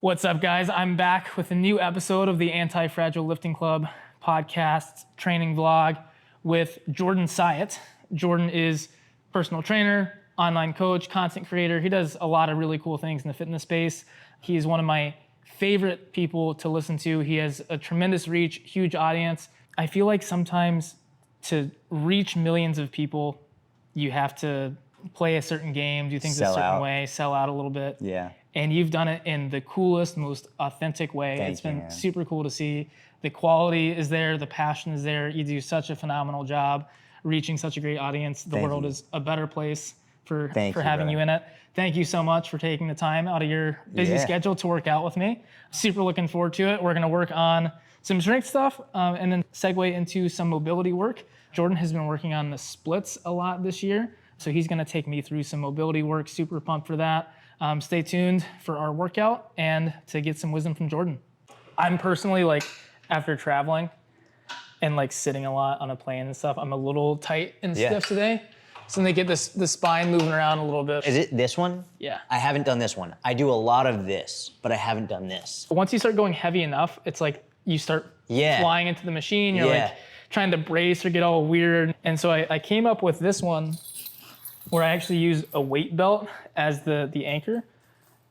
What's up, guys? I'm back with a new episode of the Anti-Fragile Lifting Club podcast training vlog with Jordan Syatt. Jordan is personal trainer, online coach, content creator. He does a lot of really cool things in the fitness space. He's one of my favorite people to listen to. He has a tremendous reach, huge audience. I feel like sometimes to reach millions of people, you have to play a certain game, do things a certain way, sell out a little bit. Yeah. And you've done it in the coolest, most authentic way. It's been super cool to see. The quality is there, the passion is there. You do such a phenomenal job reaching such a great audience. The world is a better place for having you in it. Thank you so much for taking the time out of your busy schedule to work out with me. Super looking forward to it. We're gonna work on some strength stuff and then segue into some mobility work. Jordan has been working on the splits a lot this year. So he's gonna take me through some mobility work, super pumped for that. Stay tuned for our workout and to get some wisdom from Jordan. I'm personally, like, after traveling and like sitting a lot on a plane and stuff, I'm a little tight and stiff today. So they get the spine moving around a little bit. Is it this one? Yeah. I haven't done this one. I do a lot of this, but I haven't done this. Once you start going heavy enough, it's like you start flying into the machine. You're like trying to brace or get all weird. And so I came up with this one where I actually use a weight belt as the anchor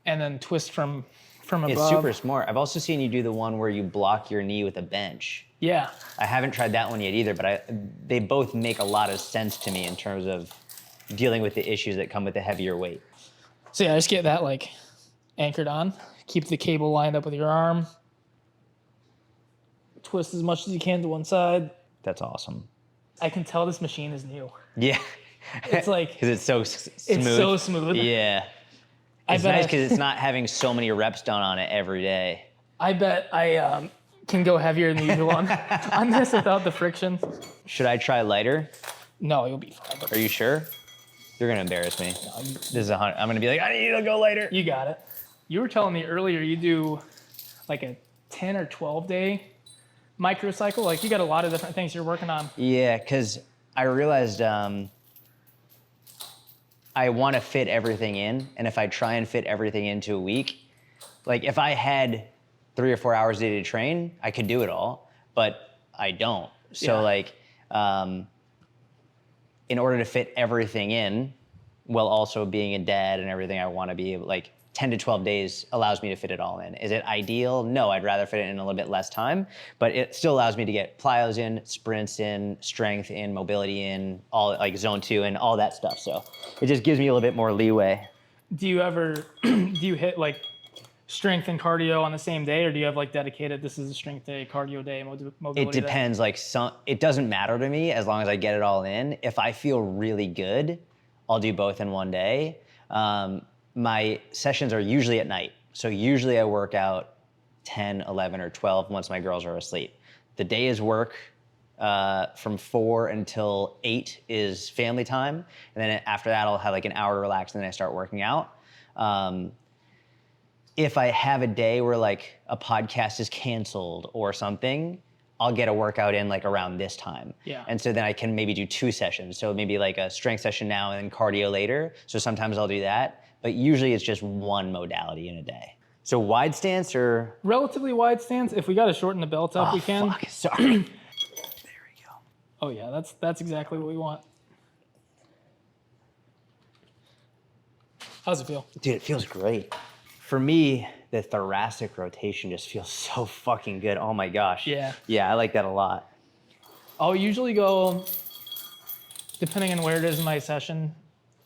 and then twist from above. It's super smart. I've also seen you do the one where you block your knee with a bench. Yeah. I haven't tried that one yet either, but they both make a lot of sense to me in terms of dealing with the issues that come with the heavier weight. So yeah, just get that like anchored on. Keep the cable lined up with your arm. Twist as much as you can to one side. That's awesome. I can tell this machine is new. Yeah. It's like, because it's so smooth. It's so smooth. Yeah. It's nice because it's not having so many reps done on it every day. I bet I can go heavier than usual on this without the friction. Should I try lighter? No, you'll be fine. Are you sure? You're gonna embarrass me. No, this is I'm gonna be like, I need to go lighter. You got it. You were telling me earlier you do like a 10 or 12 day microcycle. Like you got a lot of different things you're working on. Yeah, because I realized I want to fit everything in, and if I try and fit everything into a week, like if I had 3 or 4 hours a day to train, I could do it all, but I don't. So like, in order to fit everything in, while also being a dad and everything, I want to be able, like 10 to 12 days allows me to fit it all in. Is it ideal? No, I'd rather fit it in a little bit less time, but it still allows me to get plyos in, sprints in, strength in, mobility in, all like zone 2 and all that stuff. So it just gives me a little bit more leeway. Do you ever, do you hit like strength and cardio on the same day, or do you have like dedicated, this is a strength day, cardio day, mobility It depends, like it doesn't matter to me as long as I get it all in. If I feel really good, I'll do both in one day. My sessions are usually at night. So usually I work out 10, 11, or 12 once my girls are asleep. The day is work from 4 until 8 is family time. And then after that, I'll have like an hour to relax and then I start working out. If I have a day where like a podcast is canceled or something, I'll get a workout in like around this time. Yeah. And so then I can maybe do 2 sessions. So maybe like a strength session now and then cardio later. So sometimes I'll do that. But usually it's just one modality in a day. So wide stance or? Relatively wide stance. If we got to shorten the belt up, we can. Fuck, sorry. There we go. Oh yeah, that's exactly what we want. How's it feel? Dude, it feels great. For me, the thoracic rotation just feels so fucking good. Oh my gosh. Yeah. Yeah, I like that a lot. I'll usually go, depending on where it is in my session,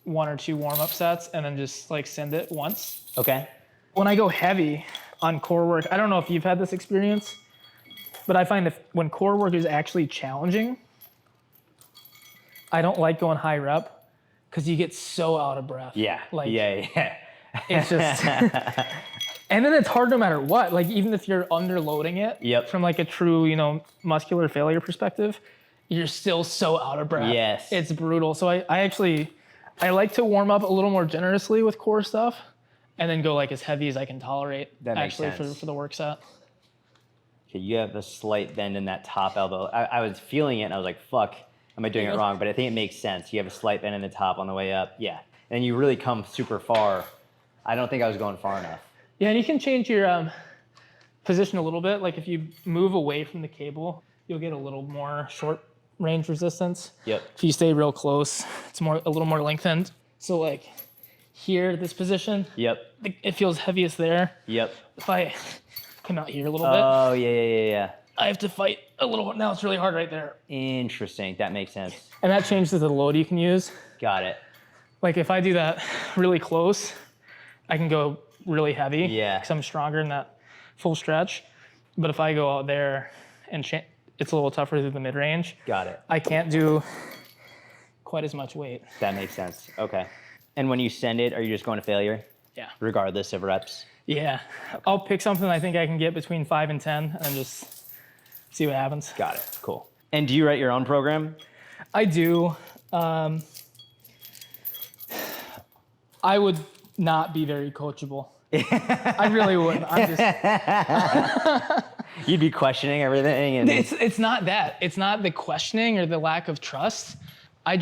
1 or 2 warm-up sets and then just like send it once. Okay. When I go heavy on core work, I don't know if you've had this experience, but I find that when core work is actually challenging, I don't like going high rep because you get so out of breath. Yeah. Like, yeah. It's just, and then it's hard no matter what. Like even if you're underloading it from like a true, muscular failure perspective, you're still so out of breath. Yes. It's brutal. So I like to warm up a little more generously with core stuff and then go like as heavy as I can tolerate that makes sense. for the work set. Okay, you have a slight bend in that top elbow. I was feeling it and I was like, fuck, am I doing it wrong? But I think it makes sense. You have a slight bend in the top on the way up. Yeah. And you really come super far. I don't think I was going far enough. Yeah, and you can change your position a little bit. Like if you move away from the cable, you'll get a little more short range resistance. Yep. If you stay real close, it's a little more lengthened. So like here, this position, Yep. it feels heaviest there. Yep. If I come out here a little bit, Oh, yeah. I have to fight a little. Now it's really hard right there. Interesting. That makes sense. And that changes the load you can use. Got it. Like if I do that really close, I can go really heavy. Yeah. Because I'm stronger in that full stretch. But if I go out there and it's a little tougher through the mid-range. Got it. I can't do quite as much weight. That makes sense. Okay. And when you send it, are you just going to failure? Yeah. Regardless of reps? Yeah. I'll pick something I think I can get between 5 and 10 and just see what happens. Got it. Cool. And do you write your own program? I do. I would not be very coachable. I really wouldn't. I'm just. You'd be questioning everything. And It's not that. It's not the questioning or the lack of trust. I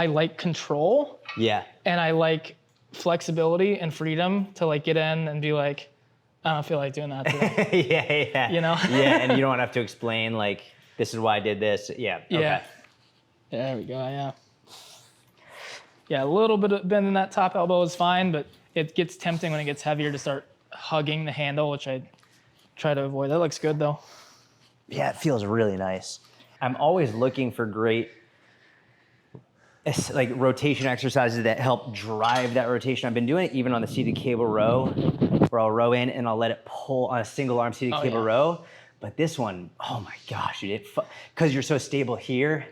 like control. Yeah. And I like flexibility and freedom to like get in and be like, I don't feel like doing that today. Yeah. You know? Yeah, and you don't have to explain like, this is why I did this. Yeah. Okay. Yeah. There we go. Yeah. Yeah, a little bit of bend in that top elbow is fine, but it gets tempting when it gets heavier to start hugging the handle, which I try to avoid. That looks good though. Yeah, it feels really nice. I'm always looking for great like rotation exercises that help drive that rotation. I've been doing it even on the seated cable row, where I'll row in and I'll let it pull on a single arm seated cable row. But this one, oh my gosh, dude, because you're so stable here,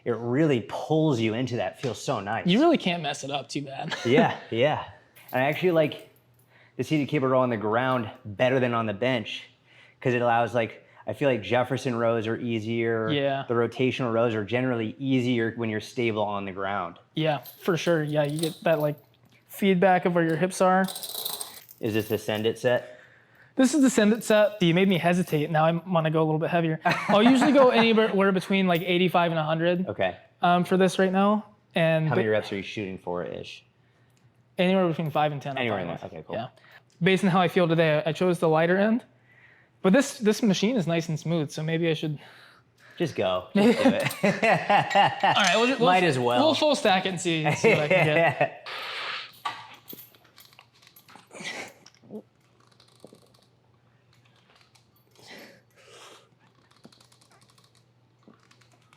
it really pulls you into that. Feels so nice. You really can't mess it up too bad. Yeah. And I actually like the seated cable row on the ground better than on the bench because it allows I feel like Jefferson rows are easier. Yeah. The rotational rows are generally easier when you're stable on the ground. Yeah, for sure. Yeah, you get that feedback of where your hips are. Is this the send it set? This is the send it set. You made me hesitate. Now I want to go a little bit heavier. I'll usually go anywhere between 85 and 100. Okay. For this right now. And how many reps are you shooting for ish? Anywhere between 5 and 10. Anywhere in there. Okay, cool. Yeah. Based on how I feel today, I chose the lighter end. But this machine is nice and smooth, so maybe I should just go. Just do it. All right, we'll might as well. We'll full stack it and see what I can get.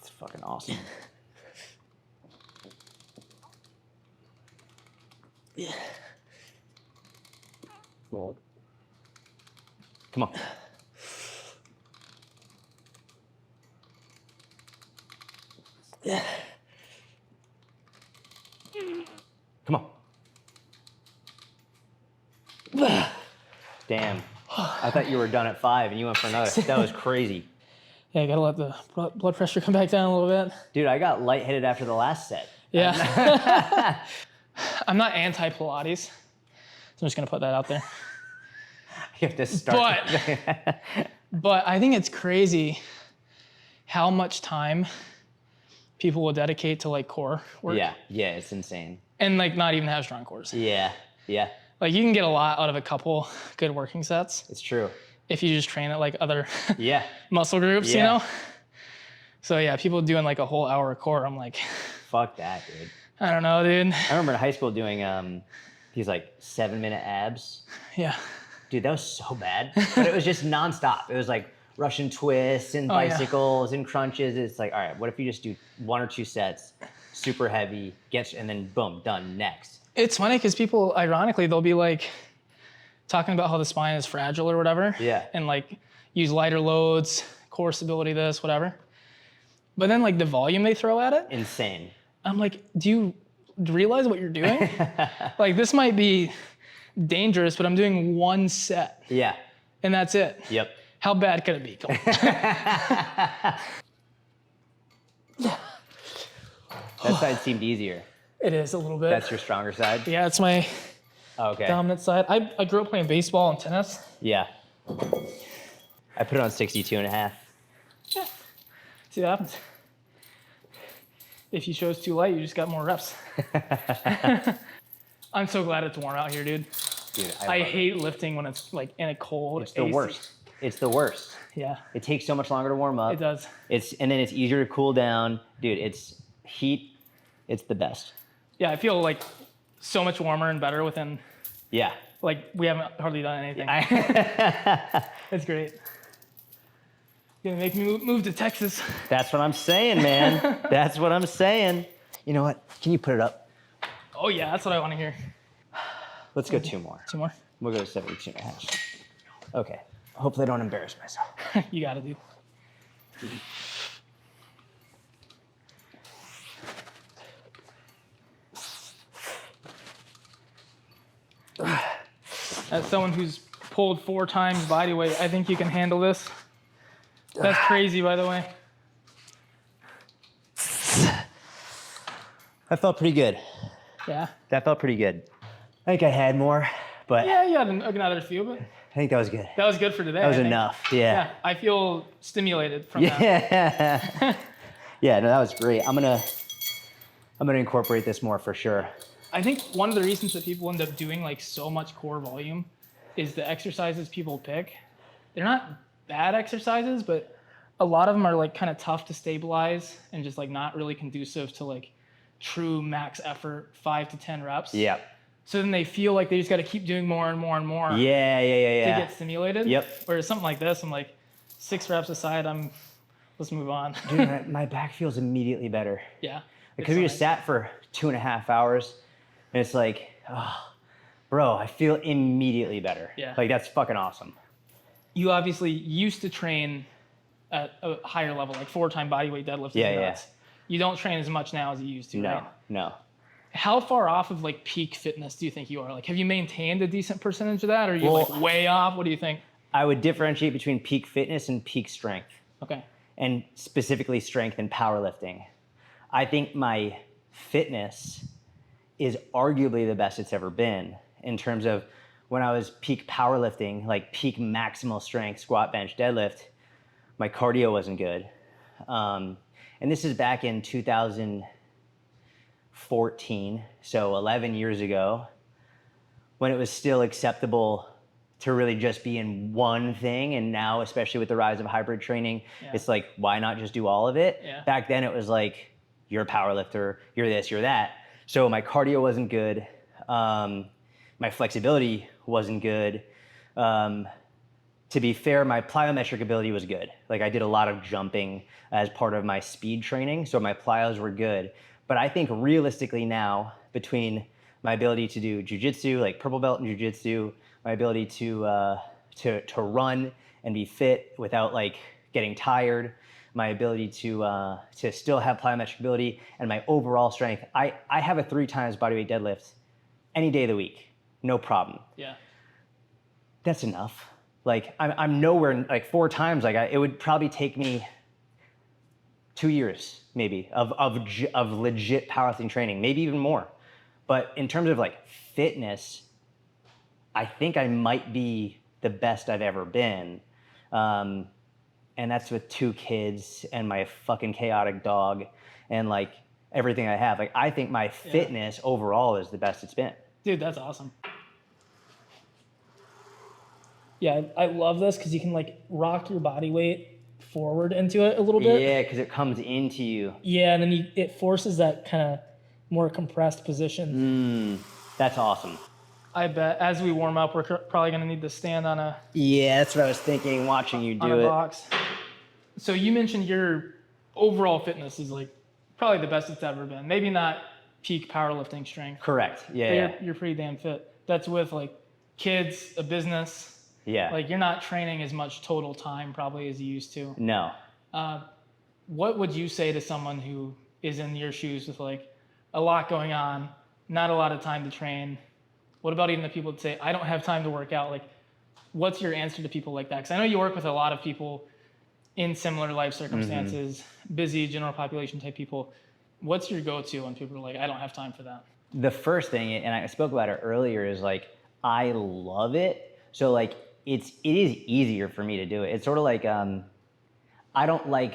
It's fucking awesome. Yeah. Well, come on. Yeah. Come on. Damn. I thought you were done at 5 and you went for another. That was crazy. Yeah, I gotta let the blood pressure come back down a little bit. Dude, I got lightheaded after the last set. Yeah. I'm not anti-Pilates, so I'm just gonna put that out there. You have to start. But I think it's crazy how much time people will dedicate to core work. Yeah, it's insane. And not even have strong cores. Yeah. You can get a lot out of a couple good working sets. It's true. If you just train it like other yeah. muscle groups, you know? So yeah, people doing a whole hour core, I'm like, fuck that, dude. I don't know, dude. I remember in high school doing these 7-minute abs. Yeah. Dude, that was so bad. But it was just nonstop. It was Russian twists and bicycles and crunches. It's all right, what if you just do 1 or 2 sets, super heavy, and then boom, done, next. It's funny because people, ironically, they'll be talking about how the spine is fragile or whatever. Yeah. And use lighter loads, core stability, this, whatever. But then the volume they throw at it. Insane. I'm like, do you realize what you're doing? This might be dangerous, but I'm doing 1 set. Yeah. And that's it. Yep. How bad could it be? Come on. That side seemed easier. It is a little bit. That's your stronger side? Yeah, it's my dominant side. I grew up playing baseball and tennis. Yeah. I put it on 62.5. Yeah. See what happens. If you chose too light, you just got more reps. I'm so glad it's warm out here, dude. Dude, I love hate lifting when it's like in a cold. It's the worst. It's the worst. Yeah. It takes so much longer to warm up. It does. And then it's easier to cool down. Dude, it's heat. It's the best. Yeah, I feel like so much warmer and better within. Yeah. Like we haven't hardly done anything. It's great. Gonna make me move to Texas. That's what I'm saying, man. That's what I'm saying. You know what? Can you put it up? Oh yeah, that's what I want to hear. Let's go 2 more. 2 more. We'll go 72.5. Okay. Hopefully I don't embarrass myself. You gotta do. As someone who's pulled 4 times body weight, I think you can handle this. That's crazy, by the way. That felt pretty good. Yeah. That felt pretty good. I think I had more, but Yeah, you had another few, but I think that was good. that was good for today. That was I think. enough. Yeah, Yeah. I feel stimulated from that. Yeah. Yeah, no, that was great. I'm gonna incorporate this more for sure. I think one of the reasons that people end up doing like so much core volume is the exercises people pick. They're not bad exercises, but a lot of them are like kind of tough to stabilize and just like not really conducive to like true max effort 5 to 10 reps. Yeah. So then they feel like they just got to keep doing more and more and more Yeah. to get stimulated. Yep. Whereas something like this, I'm like 6 reps aside, let's move on. Dude, my back feels immediately better. Yeah. Because we just sat for 2.5 hours, and it's like, oh, bro, I feel immediately better. Yeah. Like, that's fucking awesome. You obviously used to train at a higher level, like 4-time bodyweight deadlifts. Yeah. You don't train as much now as you used to, right? No. How far off of like peak fitness do you think you are? Like, have you maintained a decent percentage of that, or are you like way off? What do you think? I would differentiate between peak fitness and peak strength. Okay. And specifically strength and powerlifting. I think my fitness is arguably the best it's ever been in terms of when I was peak powerlifting, like peak maximal strength, squat, bench, deadlift, my cardio wasn't good. And this is back in 2014, so 11 years ago, when it was still acceptable to really just be in one thing. And now, especially with the rise of hybrid training, it's like, why not just do all of it? Yeah. Back then it was like, you're a power lifter, you're this, you're that. So my cardio wasn't good. My flexibility wasn't good. To be fair, my plyometric ability was good. Like I did a lot of jumping as part of my speed training, so my plyos were good. But I think realistically now, between my ability to do jujitsu, like purple belt in jujitsu, my ability to run and be fit without like getting tired, my ability to still have plyometric ability, and my overall strength. I have a 3 times bodyweight deadlift any day of the week, no problem. Yeah. That's enough. Like I'm nowhere, like 4 times, like it would probably take me 2 years maybe of legit powerlifting training, maybe even more. But in terms of like fitness, I think I might be the best I've ever been. And that's with 2 kids and my fucking chaotic dog and like everything I have. Like I think my fitness overall is the best it's been. Dude, that's awesome. Yeah, I love this because you can like rock your body weight forward into it a little bit. Yeah, because it comes into you. Yeah, and then it forces that kind of more compressed position. That's awesome. I bet as we warm up, we're probably going to need to stand on a Yeah, that's what I was thinking watching you do it. box. So you mentioned your overall fitness is like probably the best it's ever been. Maybe not peak powerlifting strength. Correct. But Yeah. you're pretty damn fit. That's with like kids, a business. Yeah. Like you're not training as much total time probably as you used to. No. What would you say to someone who is in your shoes with like a lot going on, not a lot of time to train? What about even the people that say, I don't have time to work out? Like, what's your answer to people like that? Because I know you work with a lot of people in similar life circumstances, busy general population type people. What's your go-to when people are like, I don't have time for that? The first thing, and I spoke about it earlier, is like, I love it. So like, it is easier for me to do it. It's sort of like, I don't like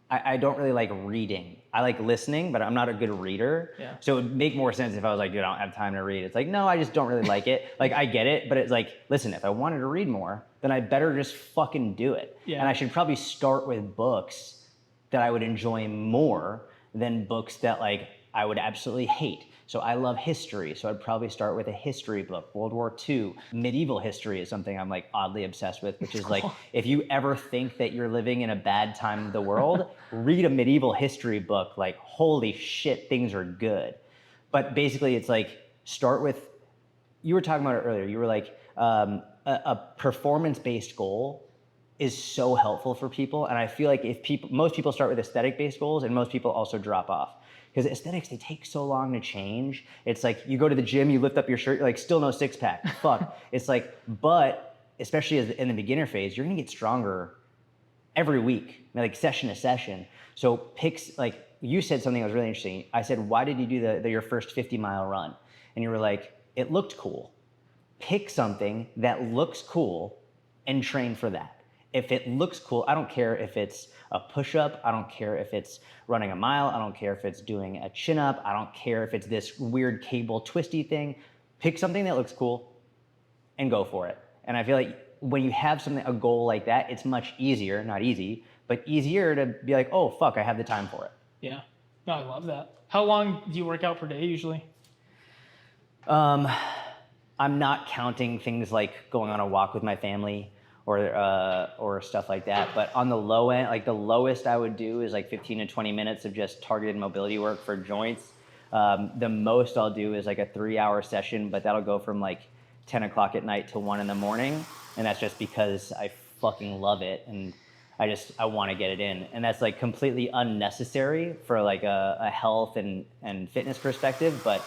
I don't really like reading. I like listening, but I'm not a good reader. Yeah. So it would make more sense if I was like, dude, I don't have time to read. It's like, no, I just don't really like it. Like, I get it, but it's like, listen, if I wanted to read more, then I better just fucking do it. Yeah. And I should probably start with books that I would enjoy more than books that like I would absolutely hate. So I love history, so I'd probably start with a history book. World War II, medieval history is something I'm like oddly obsessed with, which is like, if you ever think that you're living in a bad time of the world, read a medieval history book. Like, holy shit, things are good. But basically it's like, start with, you were talking about it earlier, you were like, a performance-based goal is so helpful for people. And I feel like most people start with aesthetic-based goals, and most people also drop off. Because aesthetics, they take so long to change. It's like, you go to the gym, you lift up your shirt, you're like, still no six pack, fuck. It's like, but especially in the beginner phase, you're gonna get stronger every week, like session to session. So picks, like you said something that was really interesting. I said, why did you do your first 50-mile run? And you were like, it looked cool. Pick something that looks cool and train for that. If it looks cool, I don't care if it's a push-up, I don't care if it's running a mile, I don't care if it's doing a chin-up, I don't care if it's this weird cable twisty thing. Pick something that looks cool and go for it. And I feel like when you have a goal like that, it's much easier, not easy, but easier to be like, oh, fuck, I have the time for it. Yeah. No, I love that. How long do you work out per day usually? I'm not counting things like going on a walk with my family or stuff like that. But on the low end, like the lowest I would do is like 15 to 20 minutes of just targeted mobility work for joints. The most I'll do is like a 3-hour session, but that'll go from like 10 o'clock at night till 1 in the morning. And that's just because I fucking love it. And I want to get it in. And that's like completely unnecessary for like a health and fitness perspective. But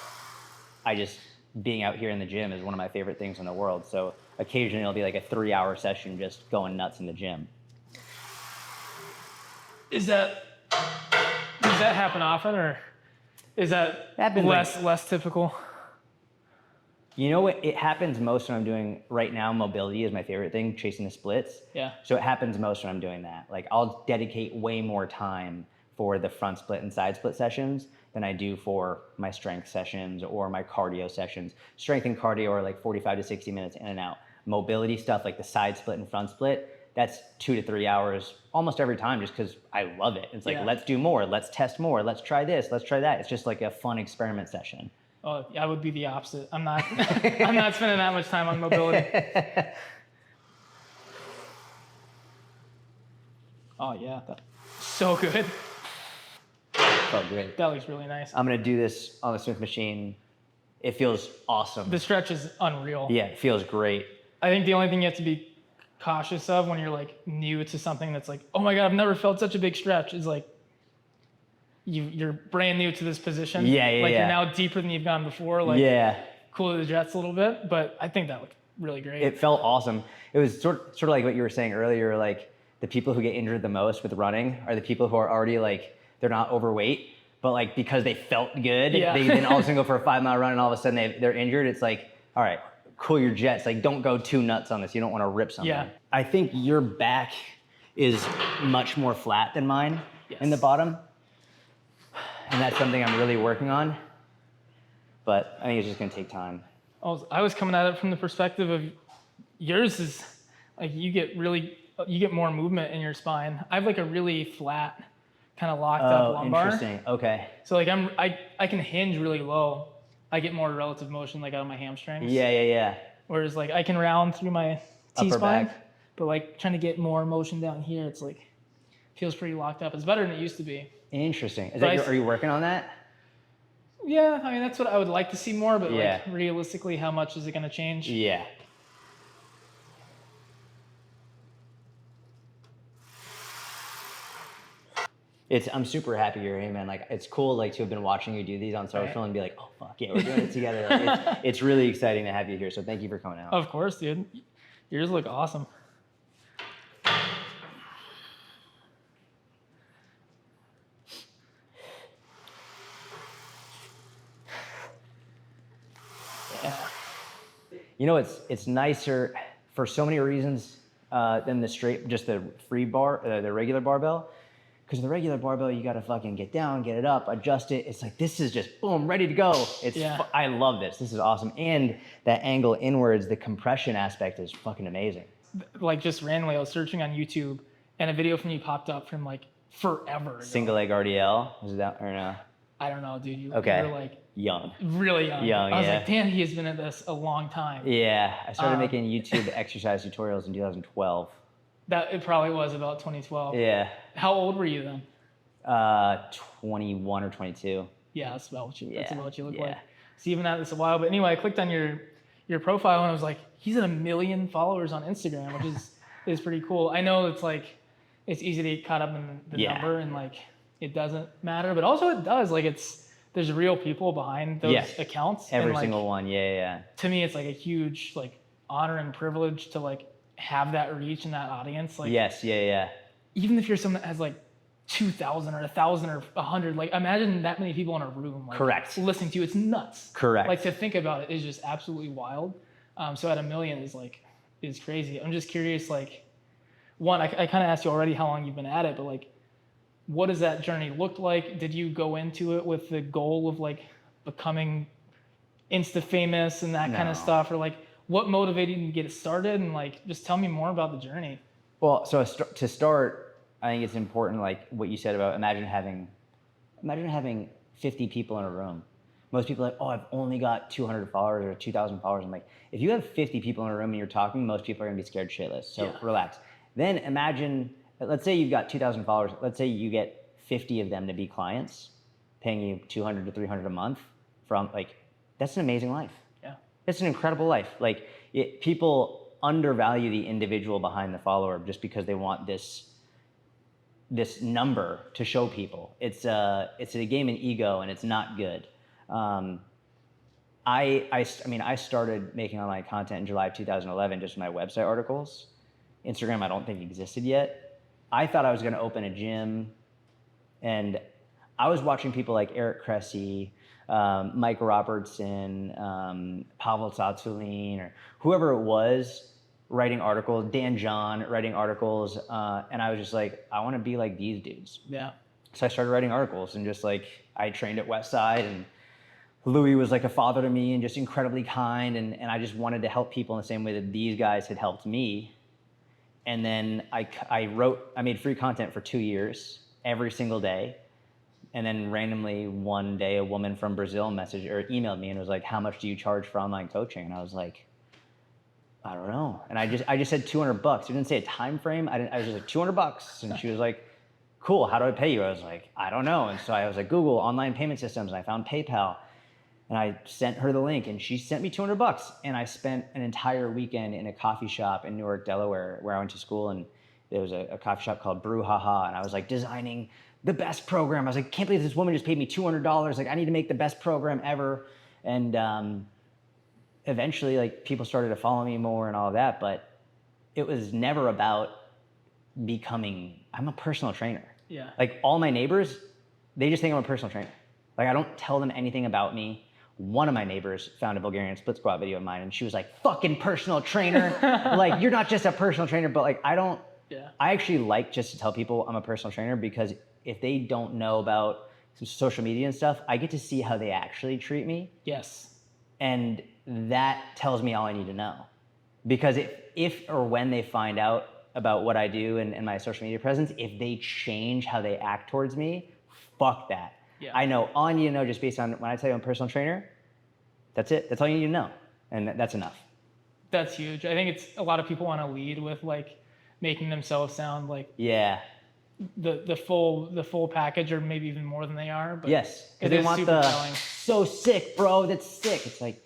being out here in the gym is one of my favorite things in the world. So occasionally it'll be like a 3-hour session just going nuts in the gym. Does that happen often, or is that less typical? You know what? It happens most when I'm doing right now. Mobility is my favorite thing, chasing the splits. Yeah. So it happens most when I'm doing that. Like, I'll dedicate way more time for the front split and side split sessions than I do for my strength sessions or my cardio sessions. Strength and cardio are like 45 to 60 minutes in and out. Mobility stuff like the side split and front split, that's 2 to 3 hours almost every time, just because I love it. It's like, let's do more, let's test more, let's try this, let's try that. It's just like a fun experiment session. Oh, I would be the opposite. I'm not I'm not spending that much time on mobility. Oh yeah, that's so good. Oh, great. That looks really nice. I'm gonna do this on the Smith machine. It feels awesome. The stretch is unreal. Yeah, it feels great. I think the only thing you have to be cautious of when you're like new to something that's like, oh my God, I've never felt such a big stretch, is like you're brand new to this position. Yeah. You're now deeper than you've gone before. Like, cool to the jets a little bit, but I think that looked really great. It felt awesome. It was sort of like what you were saying earlier, like the people who get injured the most with running are the people who are already like, they're not overweight, but like because they felt good, they then all of a sudden go for a 5-mile run and all of a sudden they're injured. It's like, all right, cool your jets. Like, don't go too nuts on this. You don't want to rip something. Yeah. I think your back is much more flat than mine in the bottom. And that's something I'm really working on. But I think it's just gonna take time. I was coming at it from the perspective of yours is like you get more movement in your spine. I have like a really flat, kind of locked up lumbar. Interesting. Okay. So like I can hinge really low. I get more relative motion like out of my hamstrings. Yeah. Whereas like I can round through my T-spine, back. but like trying to get more motion down here, it's like feels pretty locked up. It's better than it used to be. Interesting. Are you working on that? Yeah, I mean that's what I would like to see more, but like realistically, how much is it going to change? Yeah. I'm super happy you're here, man. Like, it's cool, like, to have been watching you do these on social and be like, oh fuck yeah, we're doing it together. Like, it's really exciting to have you here. So thank you for coming out. Of course, dude. Yours look awesome. Yeah. You know, it's nicer for so many reasons than the straight, just the free bar, the regular barbell. because the regular barbell, you got to fucking get down, get it up, adjust it. It's like, this is just boom, ready to go. I love this. This is awesome. And that angle inwards, the compression aspect is fucking amazing. Like just randomly, I was searching on YouTube and a video from you popped up from like forever ago. Single leg RDL, was that or no? I don't know, dude. You were like young. Really young. Young, I was like, damn, he has been at this a long time. Yeah, I started making YouTube exercise tutorials in 2012. That it probably was about 2012. Yeah. How old were you then? 21 or 22. Yeah, that's about what you look like. Yeah. So even at this a while, but anyway, I clicked on your profile and I was like, he's at 1 million followers on Instagram, which is pretty cool. I know it's like it's easy to get caught up in the number and like it doesn't matter, but also it does. Like there's real people behind those accounts. Every single one. Yeah. To me, it's like a huge like honor and privilege to like have that reach and that audience. Like yes, yeah. Even if you're someone that has like 2,000 or 1,000 or 100, like imagine that many people in a room, like correct, listening to you. It's nuts. Correct. Like to think about it is just absolutely wild. So at 1 million is crazy. I'm just curious, like one, I kind of asked you already how long you've been at it, but like, what does that journey look like? Did you go into it with the goal of like becoming Insta famous and that kind of stuff, or like what motivated you to get it started? And like, just tell me more about the journey. Well, so to start, I think it's important, like what you said about imagine having 50 people in a room. Most people are like, oh, I've only got 200 followers or 2,000 followers. I'm like, if you have 50 people in a room and you're talking, most people are gonna be scared shitless. So relax. Then imagine, let's say you've got 2,000 followers. Let's say you get 50 of them to be clients, paying you 200 to 300 a month from like, that's an amazing life. Yeah. It's an incredible life. Like people undervalue the individual behind the follower just because they want this number to show people. It's a game in ego and it's not good. I started making online content in July of 2011, just my website articles. Instagram, I don't think existed yet. I thought I was going to open a gym, and I was watching people like Eric Cressy, Mike Robertson, Pavel Tsatsouline, or whoever it was, writing articles, Dan John writing articles, and I was just like, I want to be like these dudes. Yeah. So I started writing articles, and just like I trained at Westside, and Louis was like a father to me and just incredibly kind, and I just wanted to help people in the same way that these guys had helped me. And then I made free content for 2 years, every single day. And then randomly one day, a woman from Brazil emailed me and was like, how much do you charge for online coaching? And I was like, I don't know. And I just said $200. It didn't say a time frame. I was just like $200. And she was like, cool, how do I pay you? I was like, I don't know. And so I was like, Google online payment systems, and I found PayPal. And I sent her the link, and she sent me $200. And I spent an entire weekend in a coffee shop in Newark, Delaware, where I went to school. And there was a coffee shop called Brew Haha. And I was like designing the best program. I was like, can't believe this woman just paid me $200. Like, I need to make the best program ever. And eventually, like, people started to follow me more and all of that. But it was never about I'm a personal trainer. Yeah. Like, all my neighbors, they just think I'm a personal trainer. Like, I don't tell them anything about me. One of my neighbors found a Bulgarian split squat video of mine, and she was like, fucking personal trainer. Like, you're not just a personal trainer, but like, I actually like just to tell people I'm a personal trainer, because if they don't know about some social media and stuff, I get to see how they actually treat me. Yes. And that tells me all I need to know. Because if or when they find out about what I do and my social media presence, if they change how they act towards me, fuck that. Yeah. I know all I need to know just based on when I tell you I'm a personal trainer, that's it. That's all you need to know. And that's enough. That's huge. I think it's a lot of people want to lead with like making themselves sound like the full package, or maybe even more than they are. But yes, because they want so sick, bro. That's sick. It's like,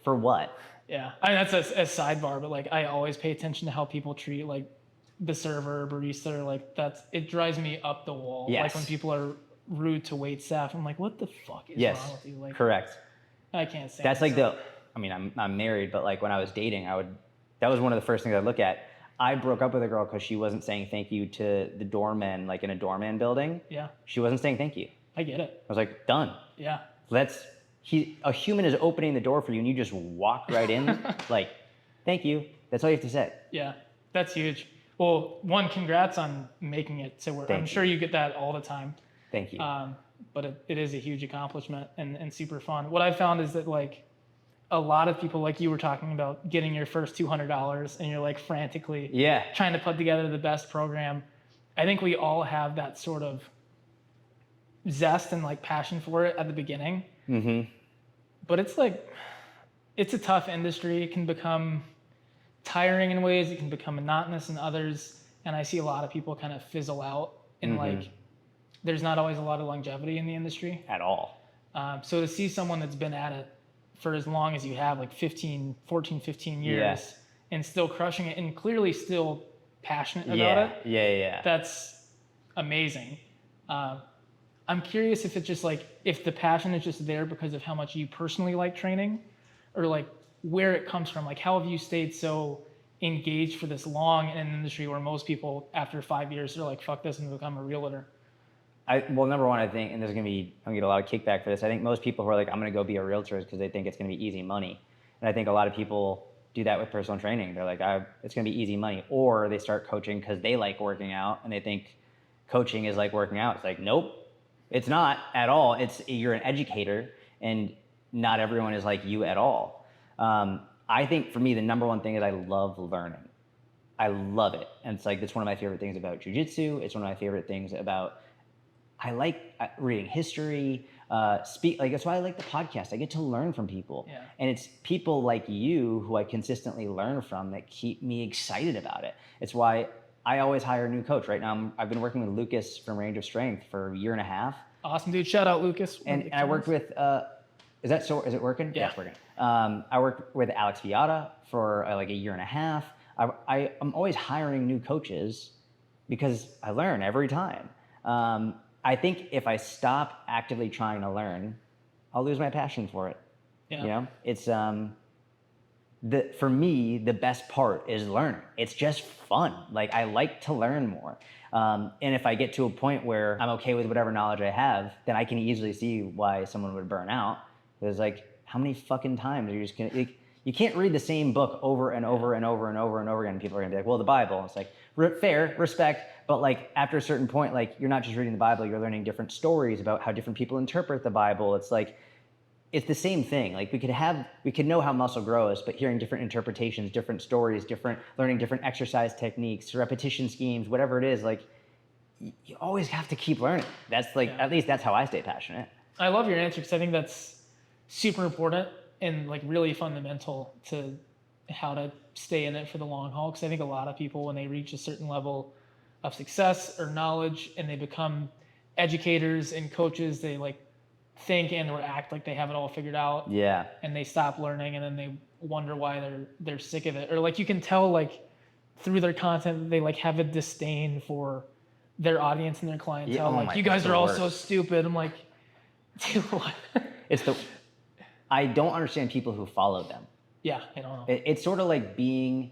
for what? Yeah, I mean, that's a sidebar, but like I always pay attention to how people treat like the server or barista, or like it drives me up the wall. Yes. Like when people are rude to wait staff, I'm like, what the fuck is wrong with you? Like, correct. I can't say that's like I'm married, but like when I was dating, that was one of the first things I'd look at. I broke up with a girl because she wasn't saying thank you to the doorman, like in a doorman building. Yeah. She wasn't saying thank you. I get it. I was like, done. Yeah. A human is opening the door for you and you just walk right in. Like, thank you. That's all you have to say. Yeah, that's huge. Well, one, congrats on making it to where I'm sure you get that all the time. Thank you. But it is a huge accomplishment and super fun. What I found is that like a lot of people, like you were talking about, getting your first $200 and you're like frantically trying to put together the best program. I think we all have that sort of zest and like passion for it at the beginning. Mm-hmm. But it's like, it's a tough industry. It can become tiring in ways, it can become monotonous in others. And I see a lot of people kind of fizzle out and like, there's not always a lot of longevity in the industry. At all. So to see someone that's been at it for as long as you have, like 15 years, and still crushing it and clearly still passionate about it. Yeah. That's amazing. I'm curious if it's just like, if the passion is just there because of how much you personally like training, or like where it comes from. Like, how have you stayed so engaged for this long in an industry where most people after 5 years are like, fuck this and become a realtor? Well, number one, I think, and I'm gonna get a lot of kickback for this. I think most people who are like, I'm gonna go be a realtor is because they think it's gonna be easy money. And I think a lot of people do that with personal training. They're like, it's gonna be easy money. Or they start coaching because they like working out and they think coaching is like working out. It's like, nope, it's not at all. You're an educator and not everyone is like you at all. I think for me, the number one thing is I love learning. I love it. And it's like, that's one of my favorite things about jiu-jitsu. It's one of my favorite things about, I like reading history, like that's why I like the podcast. I get to learn from people. Yeah. And it's people like you who I consistently learn from that keep me excited about it. It's why I always hire a new coach. Right now, I've been working with Lucas from Range of Strength for a year and a half. Awesome, dude. Shout out Lucas. And I worked with, is it working? Yeah. It's working. I worked with Alex Viata for like a year and a half. I'm always hiring new coaches because I learn every time. I think if I stop actively trying to learn, I'll lose my passion for it. Yeah. You know, it's for me, the best part is learning. It's just fun. Like, I like to learn more. And if I get to a point where I'm okay with whatever knowledge I have, then I can easily see why someone would burn out. There's like, how many fucking times are you just gonna, you can't read the same book over and over and over and over and over again. People are gonna be like, well, the Bible. It's like, fair, respect. But like, after a certain point, like, you're not just reading the Bible, you're learning different stories about how different people interpret the Bible. It's like, it's the same thing. Like, we could know how muscle grows, but hearing different interpretations, different stories, learning different exercise techniques, repetition schemes, whatever it is, like, you always have to keep learning. That's like, at least that's how I stay passionate. I love your answer because I think that's super important and like really fundamental to how to stay in it for the long haul. Because I think a lot of people, when they reach a certain level of success or knowledge and they become educators and coaches, they like think and or act like they have it all figured out. Yeah. And they stop learning and then they wonder why they're sick of it. Or like, you can tell like through their content that they like have a disdain for their audience and their clientele. Yeah, like, you guys are all so stupid. I'm like, dude, what? I don't understand people who follow them. Yeah, I don't know. It's sort of like I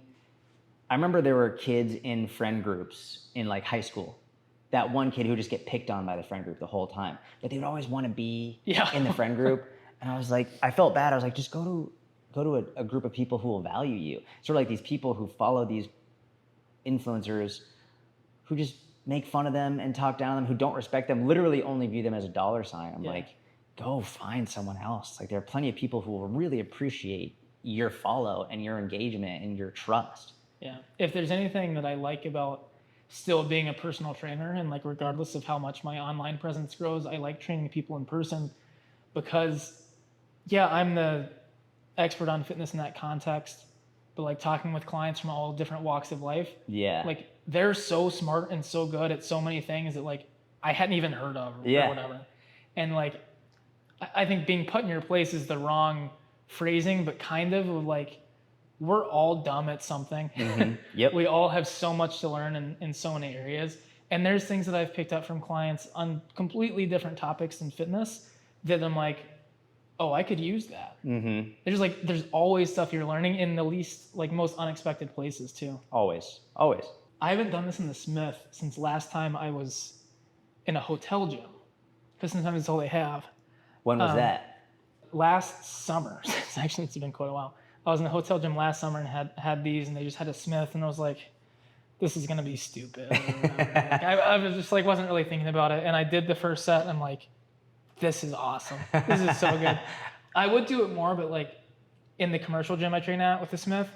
remember there were kids in friend groups in like high school. That one kid who would just get picked on by the friend group the whole time. But they would always want to be in the friend group. And I was like, I felt bad. I was like, just go to a group of people who will value you. Sort of like these people who follow these influencers who just make fun of them and talk down on them, who don't respect them, literally only view them as a dollar sign. I'm like, go find someone else. Like, there are plenty of people who will really appreciate your follow and your engagement and your trust. Yeah. If there's anything that I like about still being a personal trainer, and like regardless of how much my online presence grows, I like training people in person because I'm the expert on fitness in that context, but like talking with clients from all different walks of life, like they're so smart and so good at so many things that like I hadn't even heard of or whatever. And like, I think being put in your place is the wrong phrasing, but kind of like, we're all dumb at something. Mm-hmm. Yep. We all have so much to learn in so many areas. And there's things that I've picked up from clients on completely different topics than fitness that I'm like, oh, I could use that. Mm-hmm. There's always stuff you're learning in the least, like most unexpected places too. Always. I haven't done this in the Smith since last time I was in a hotel gym, because sometimes it's all they have. When was that? Last summer. It's been quite a while. I was in the hotel gym last summer and had these, and they just had a Smith, and I was like, this is gonna be stupid. Like, I was just like, wasn't really thinking about it. And I did the first set and I'm like, this is awesome. This is so good. I would do it more, but like in the commercial gym I train at with the Smith,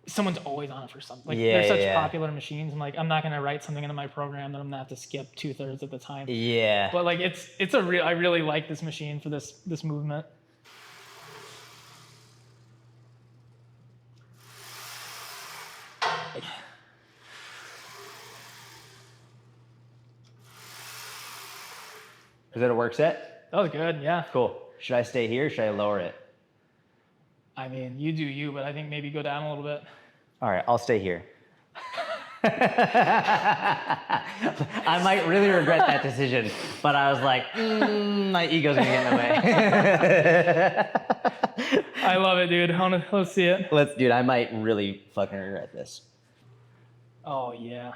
someone's always on it for something. Like they're such popular machines. I'm like, I'm not gonna write something into my program that I'm gonna have to skip 2/3 of the time. Yeah. But like it's a real, I really like this machine for this movement. Is that a work set? That was good, yeah. Cool. Should I stay here or should I lower it? I mean, you do you, but I think maybe go down a little bit. All right, I'll stay here. I might really regret that decision, but I was like, my ego's gonna get in the way. I love it, dude. Let's see it. Dude, I might really fucking regret this. Oh, yeah.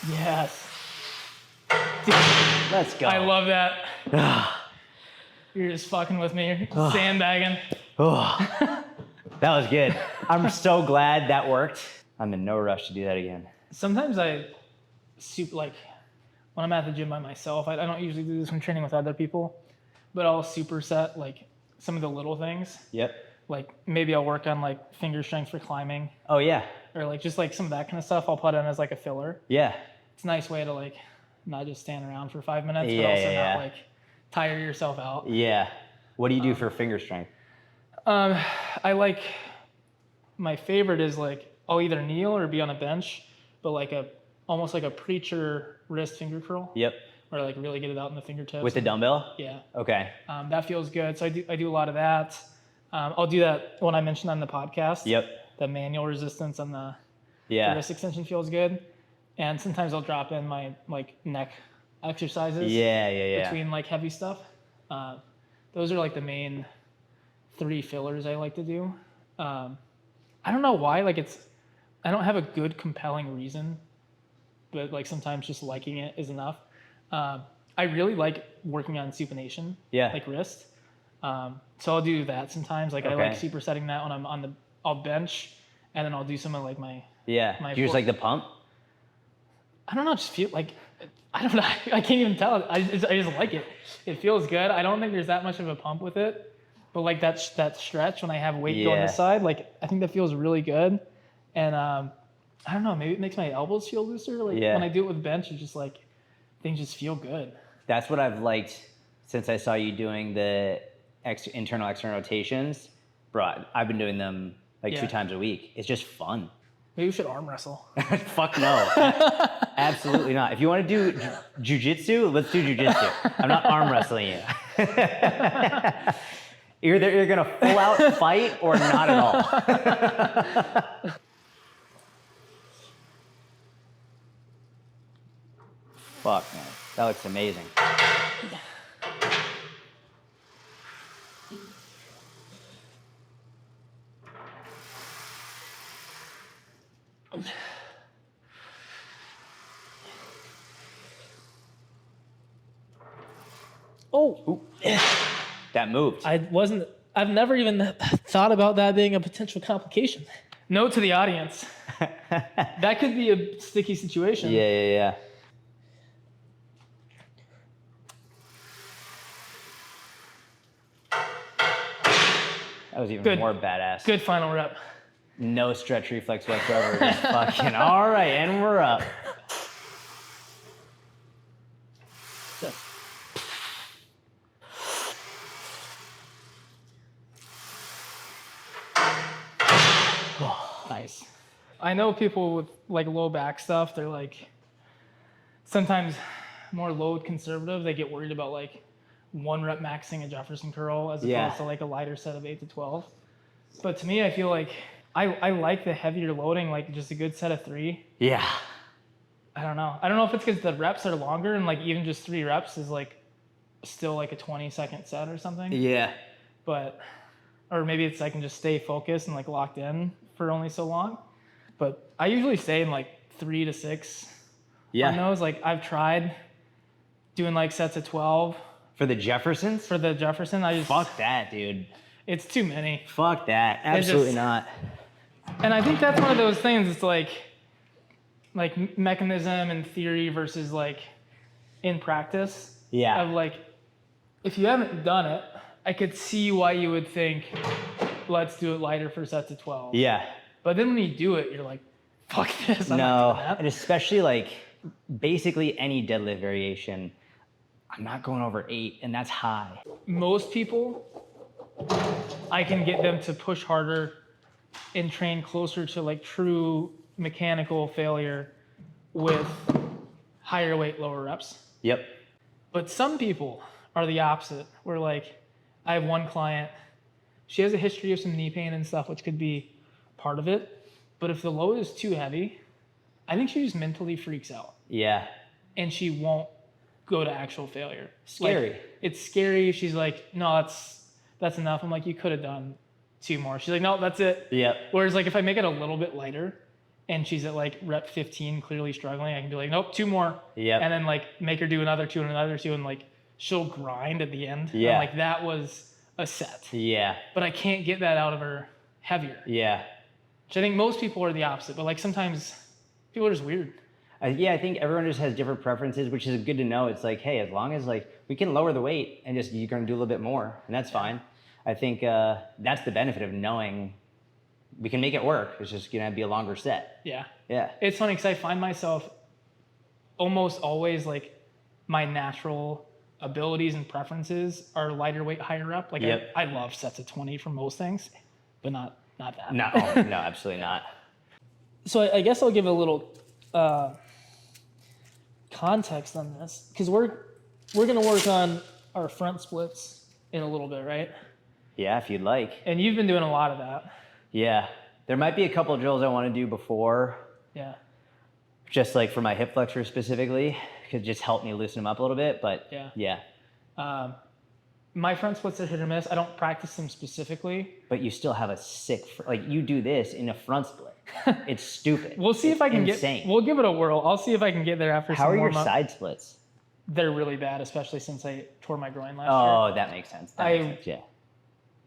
Yes. Dude, Let's go. I love that. You're just fucking with me. You're sandbagging. That was good. I'm so glad that worked. I'm in no rush to do that again. Sometimes when I'm at the gym by myself, I don't usually do this when training with other people, but I'll superset like some of the little things. Yep. Like maybe I'll work on like finger strength for climbing, Oh yeah. or like just like some of that kind of stuff I'll put in as like a filler. Yeah. It's a nice way to like not just stand around for 5 minutes, but Yeah, also yeah, not like tire yourself out. Yeah. What do you do for finger strength? I like, my favorite is like I'll either kneel or be on a bench, but like almost like a preacher wrist finger curl. Yep. Or like really get it out in the fingertips. With the dumbbell? Yeah. Okay. That feels good. So I do a lot of that. I'll do that when I mentioned on the podcast. Yep. The manual resistance on the Yeah. wrist extension feels good. And sometimes I'll drop in my like neck exercises. Yeah. Between like heavy stuff. Those are like the main 3 fillers I like to do. I don't know why. Like I don't have a good compelling reason, but like sometimes just liking it is enough. I really like working on supination. Yeah. Like wrist. So I'll do that sometimes. Like I like supersetting that when I'll bench, and then I'll do some of like my. Yeah. Do you just like the pump? I don't know. Just feel like, I don't know. I can't even tell. I just like it. It feels good. I don't think there's that much of a pump with it, but like that stretch when I have weight going this side, like I think that feels really good. And I don't know. Maybe it makes my elbows feel looser. Like when I do it with bench, it's just like things just feel good. That's what I've liked since I saw you doing the internal external rotations. Bro, I've been doing them like 2 times a week. It's just fun. Maybe we should arm wrestle. Fuck no. Absolutely not. If you want to do jujitsu, let's do jujitsu. I'm not arm wrestling you. Either you're going to full out fight or not at all. Fuck, man. That looks amazing. Oh, Ooh. That moved. I've never even thought about that being a potential complication. Note to the audience. That could be a sticky situation. Yeah. That was even more badass. Good final rep. No stretch reflex whatsoever. Just fucking, all right, and we're up. Nice. I know people with like low back stuff, they're like sometimes more load conservative. They get worried about like 1 rep maxing a Jefferson curl as opposed to like a lighter set of 8 to 12. But to me, I feel like I like the heavier loading, like just a good set of 3. Yeah. I don't know if it's because the reps are longer and like even just 3 reps is like still like a 20-second set or something. Yeah. But, or maybe it's I can just stay focused and like locked in for only so long. But I usually stay in like 3 to 6 on those. Like I've tried doing like sets of 12 For the Jeffersons? for the Jefferson. Fuck that, dude. It's too many. Fuck that. Absolutely not. And I think that's one of those things. It's like mechanism and theory versus like in practice. Yeah. Of like, if you haven't done it, I could see why you would think, let's do it lighter for sets of 12. Yeah. But then when you do it, you're like, fuck this. I'm No, not doing that. and especially like basically any deadlift variation, I'm not going over 8, and that's high. Most people, I can get them to push harder and train closer to like true mechanical failure with higher weight, lower reps. Yep. But some people are the opposite, where like, I have one client, she has a history of some knee pain and stuff, which could be part of it. But if the load is too heavy, I think she just mentally freaks out Yeah. and she won't go to actual failure. Scary. Like, it's scary. She's like, no, that's enough. I'm like, you could have done 2 more. She's like, no, that's it. Yep. Whereas like if I make it a little bit lighter and she's at like rep 15, clearly struggling, I can be like, nope, 2 more. Yep. And then like make her do another 2 and another 2, and like she'll grind at the end. Yeah. I'm like, that was a set. Yeah. But I can't get that out of her heavier. Yeah. Which I think most people are the opposite, but like sometimes people are just weird. Yeah, I think everyone just has different preferences, which is good to know. It's like, hey, as long as like we can lower the weight and just you're going to do a little bit more, and that's fine. I think that's the benefit of knowing we can make it work. It's just going to be a longer set. Yeah. Yeah. It's funny because I find myself almost always like my natural abilities and preferences are lighter weight, higher rep. Like Yep. I love sets of 20 for most things, but not that. No, no, absolutely not. So I guess I'll give a little context on this, because we're going to work on our front splits in a little bit, right? Yeah, if you'd like. And you've been doing a lot of that. Yeah. There might be a couple of drills I want to do before, Yeah. just like for my hip flexor specifically, could just help me loosen them up a little bit. But yeah. My front splits are hit or miss. I don't practice them specifically. But you still have a sick, like you do this in a front split. It's stupid. We'll see if I can insane. we'll give it a whirl. I'll see if I can get there after How some are your warm-up. side splits? They're really bad, especially since I tore my groin last Oh, year. that makes sense. That makes sense. Yeah.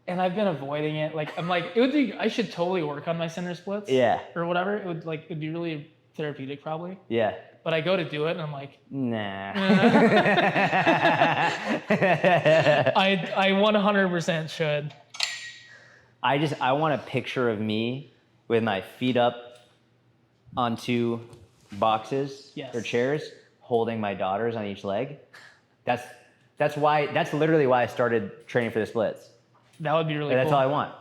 And I've been avoiding it. Like I'm like, I should totally work on my center splits. Yeah. Or whatever. It'd be really therapeutic probably. Yeah. But I go to do it and I'm like, Nah. I 100% should. I want a picture of me with my feet up on 2 boxes Yes. or chairs, holding my daughters on each leg. That's literally why I started training for the splits. That would be really That's cool. all I want.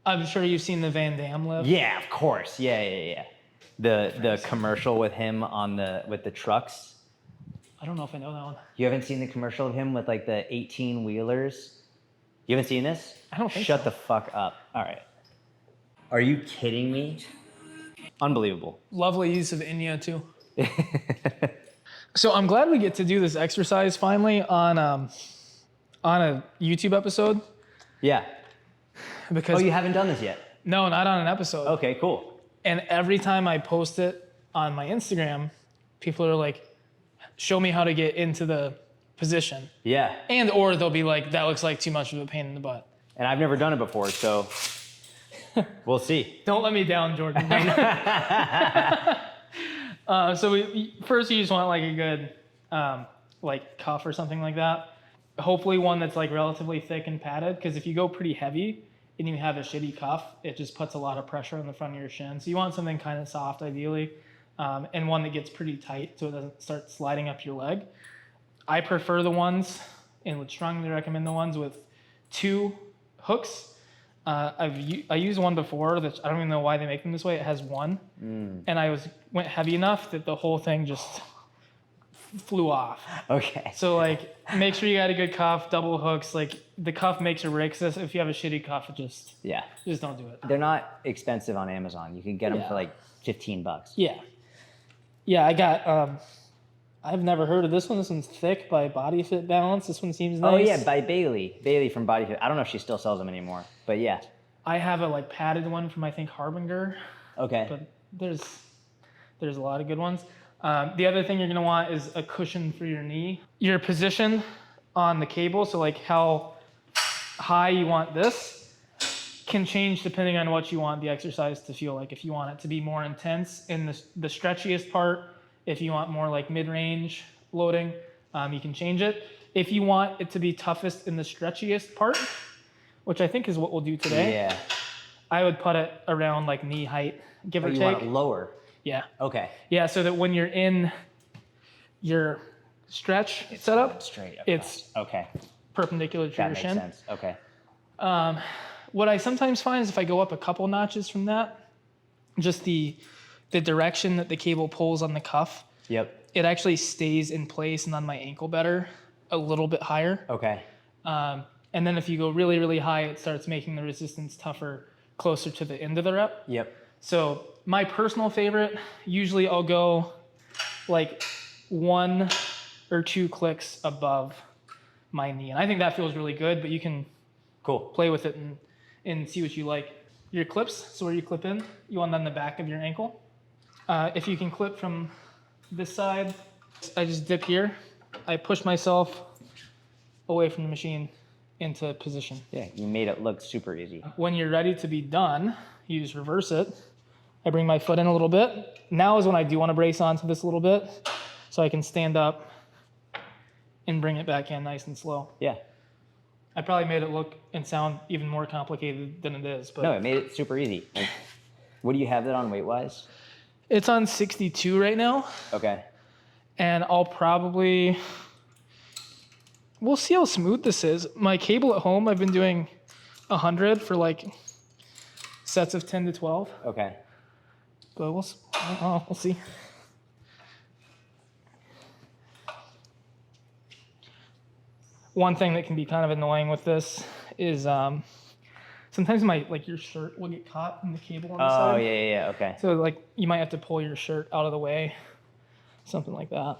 I'm sure you've seen the Van Damme lift. Yeah, of course. Yeah. The commercial with him with the trucks. I don't know if I know that one. You haven't seen the commercial of him with like the 18 wheelers? You haven't seen this? I don't think Shut so. the fuck up. All right. Are you kidding me? Unbelievable. Lovely use of Inya too. So I'm glad we get to do this exercise finally on a YouTube episode, Yeah. because Oh, you haven't done this yet? no, not on an episode. Okay, cool. And every time I post it on my Instagram, people are like, show me how to get into the position. Yeah. Or they'll be like, that looks like too much of a pain in the butt. And I've never done it before, so we'll see. Don't let me down, Jordan. So first you just want like a good like cuff or something like that. Hopefully one that's like relatively thick and padded, because if you go pretty heavy and you have a shitty cuff, it just puts a lot of pressure on the front of your shin. So you want something kind of soft ideally, and one that gets pretty tight so it doesn't start sliding up your leg. I prefer the ones, and would strongly recommend the ones with 2 hooks. I used one before that I don't even know why they make them this way. It has 1, and I went heavy enough that the whole thing just flew off. Okay. So like, make sure you got a good cuff, double hooks. Like the cuff makes or breaks this. If you have a shitty cuff, just don't do it. They're not expensive on Amazon. You can get them for like $15. Yeah. I got. I've never heard of this one. This one's thick by Body Fit Balance. This one seems nice. Oh yeah, by Bailey from Body Fit. I don't know if she still sells them anymore, but yeah. I have a like padded one from I think Harbinger. Okay. But there's a lot of good ones. The other thing you're gonna want is a cushion for your knee. Your position on the cable, so like how high you want this, can change depending on what you want the exercise to feel like. If you want it to be more intense in the stretchiest part, if you want more like mid-range loading, you can change it. If you want it to be toughest in the stretchiest part, which I think is what we'll do today, Yeah. I would put it around like knee height, give or You take. want it lower. Yeah. Okay. Yeah, so that when you're in your stretch setup, Straight up. it's Okay. perpendicular to That your makes shin. sense. Okay. What I sometimes find is if I go up a couple notches from that, just the direction that the cable pulls on the cuff, Yep. it actually stays in place and on my ankle better, a little bit higher. Okay. And then if you go really, really high, it starts making the resistance tougher closer to the end of the rep. Yep. So my personal favorite, usually I'll go like 1 or 2 clicks above my knee. And I think that feels really good, but you can Cool. play with it and see what you like. Your clips, so where you clip in, you want on the back of your ankle. If you can clip from this side, I just dip here. I push myself away from the machine into position. Yeah, you made it look super easy. When you're ready to be done, you just reverse it. I bring my foot in a little bit. Now is when I do want to brace onto this a little bit, so I can stand up and bring it back in nice and slow. Yeah. I probably made it look and sound even more complicated than it is, but No, it made it super easy. Like, what do you have that on weight-wise? it's on 62 right now, Okay. and we'll see how smooth this is. My cable at home, I've been doing 100 for like sets of 10 to 12, Okay. but we'll see. One thing that can be kind of annoying with this is sometimes your shirt will get caught in the cable on the Oh, side. yeah. Okay. So like you might have to pull your shirt out of the way, something like that.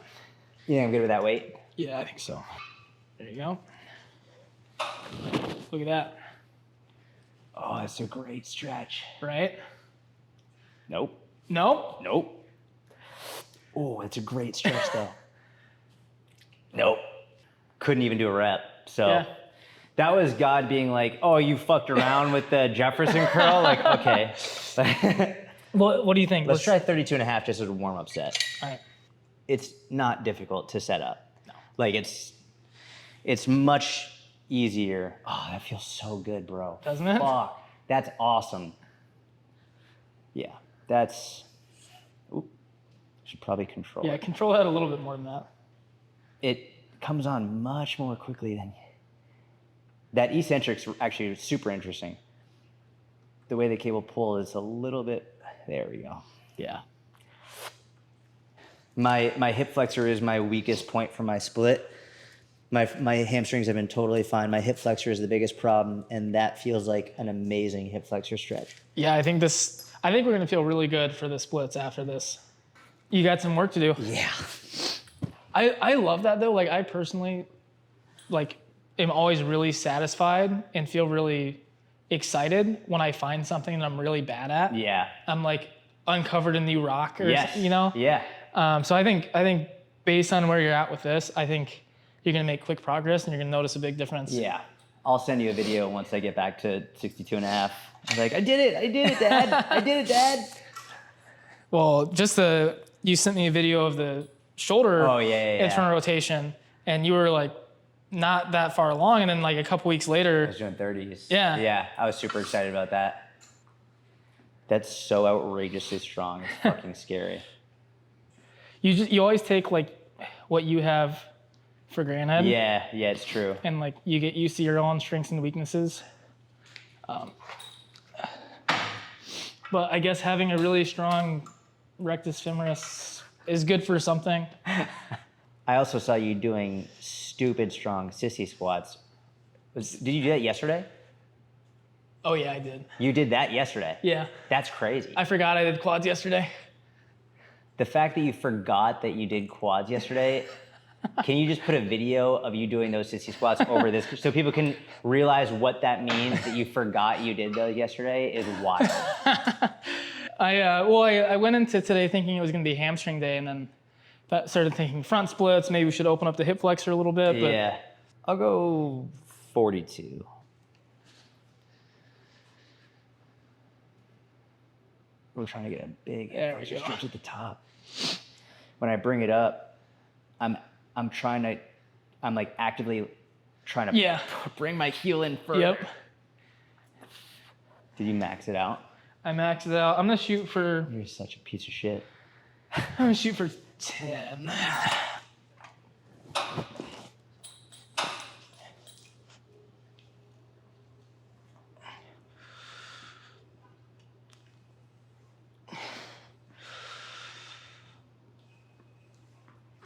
Yeah, I'm good with that weight. Yeah, I think so. There you go. Look at that, Oh, that's a great stretch. right? Nope. No? Nope. Oh, that's a great stretch though. Nope. Couldn't even do a rep. So Yeah. that was God being like, oh, you fucked around with the Jefferson curl? Like, okay. What do you think? Let's try 32 and a half just as a warm-up set. All right. It's not difficult to set up. No. Like it's much easier. Oh, that feels so good, bro. Doesn't it? Fuck. That's awesome. Yeah. That's should probably control Yeah, it. control that a little bit more than that. It comes on much more quickly than that. Eccentric's actually super interesting. The way the cable pull is a little bit. There we go. Yeah. My hip flexor is my weakest point for my split. My hamstrings have been totally fine. My hip flexor is the biggest problem, and that feels like an amazing hip flexor stretch. Yeah, I think we're gonna feel really good for the splits after this. You got some work to do. Yeah. I love that though. Like I personally, am always really satisfied and feel really excited when I find something that I'm really bad at. Yeah. I'm like uncovered a new rock or Yes. Yeah. So I think based on where you're at with this, I think you're gonna make quick progress and you're gonna notice a big difference. Yeah. I'll send you a video once I get back to 62 and a half. I'm like, I did it, Dad. I did it, Dad. Well, you sent me a video of the shoulder internal rotation, and you were like not that far along, and then like a couple weeks I later, was doing 30s. Yeah. Yeah, I was super excited about that. That's so outrageously strong. It's fucking scary. you always take like what you have for granted. Yeah, it's true. And like you get used to your own strengths and weaknesses. But I guess having a really strong rectus femoris is good for something. I also saw you doing stupid strong sissy squats. Did you do that yesterday? Oh yeah, I did. You did that yesterday? Yeah. That's crazy. I forgot I did quads yesterday. The fact that you forgot that you did quads yesterday, can you just put a video of you doing those sissy squats over this so people can realize what that means that you forgot you did those yesterday is wild. I went into today thinking it was gonna be hamstring day, and then started thinking front splits. Maybe we should open up the hip flexor a little bit. But Yeah. I'll go 42. We're trying to get a big There we go. stretch at the top. When I bring it up, I'm like actively trying to bring my heel in further. Yep. Did you max it out? I maxed it out. I'm gonna shoot for. You're such a piece of shit. I'm gonna shoot for 10.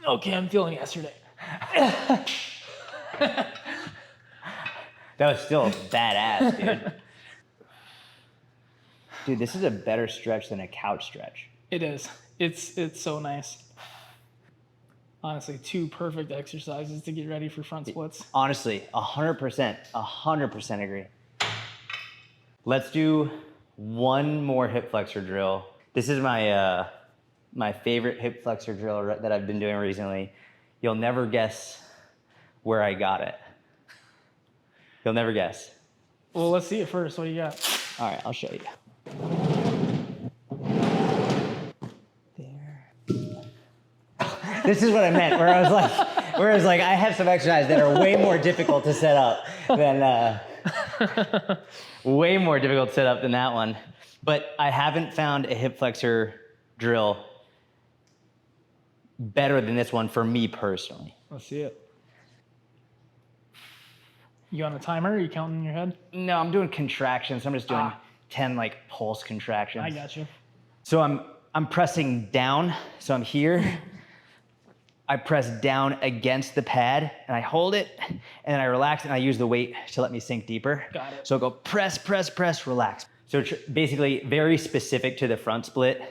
Okay, I'm feeling yesterday. That was still badass, dude. Dude, this is a better stretch than a couch stretch. It is. It's so nice. Honestly, 2 perfect exercises to get ready for front splits. Honestly, 100% agree. Let's do one more hip flexor drill. This is my my favorite hip flexor drill that I've been doing recently. You'll never guess where I got it. You'll never guess. Well, let's see it first. What do you got? All right, I'll show you. This is what I meant, where I was like, I have some exercises that are way more difficult to set up than way more difficult to set up than that one. But I haven't found a hip flexor drill better than this one for me personally. Let's see it. You on a timer? Are you counting in your head? No, I'm doing contractions. I'm just doing 10 like pulse contractions. I got you. So I'm pressing down. So I'm here. I press down against the pad and I hold it and then I relax and I use the weight to let me sink deeper. Got it. So I go press, press, press, relax. So basically very specific to the front split,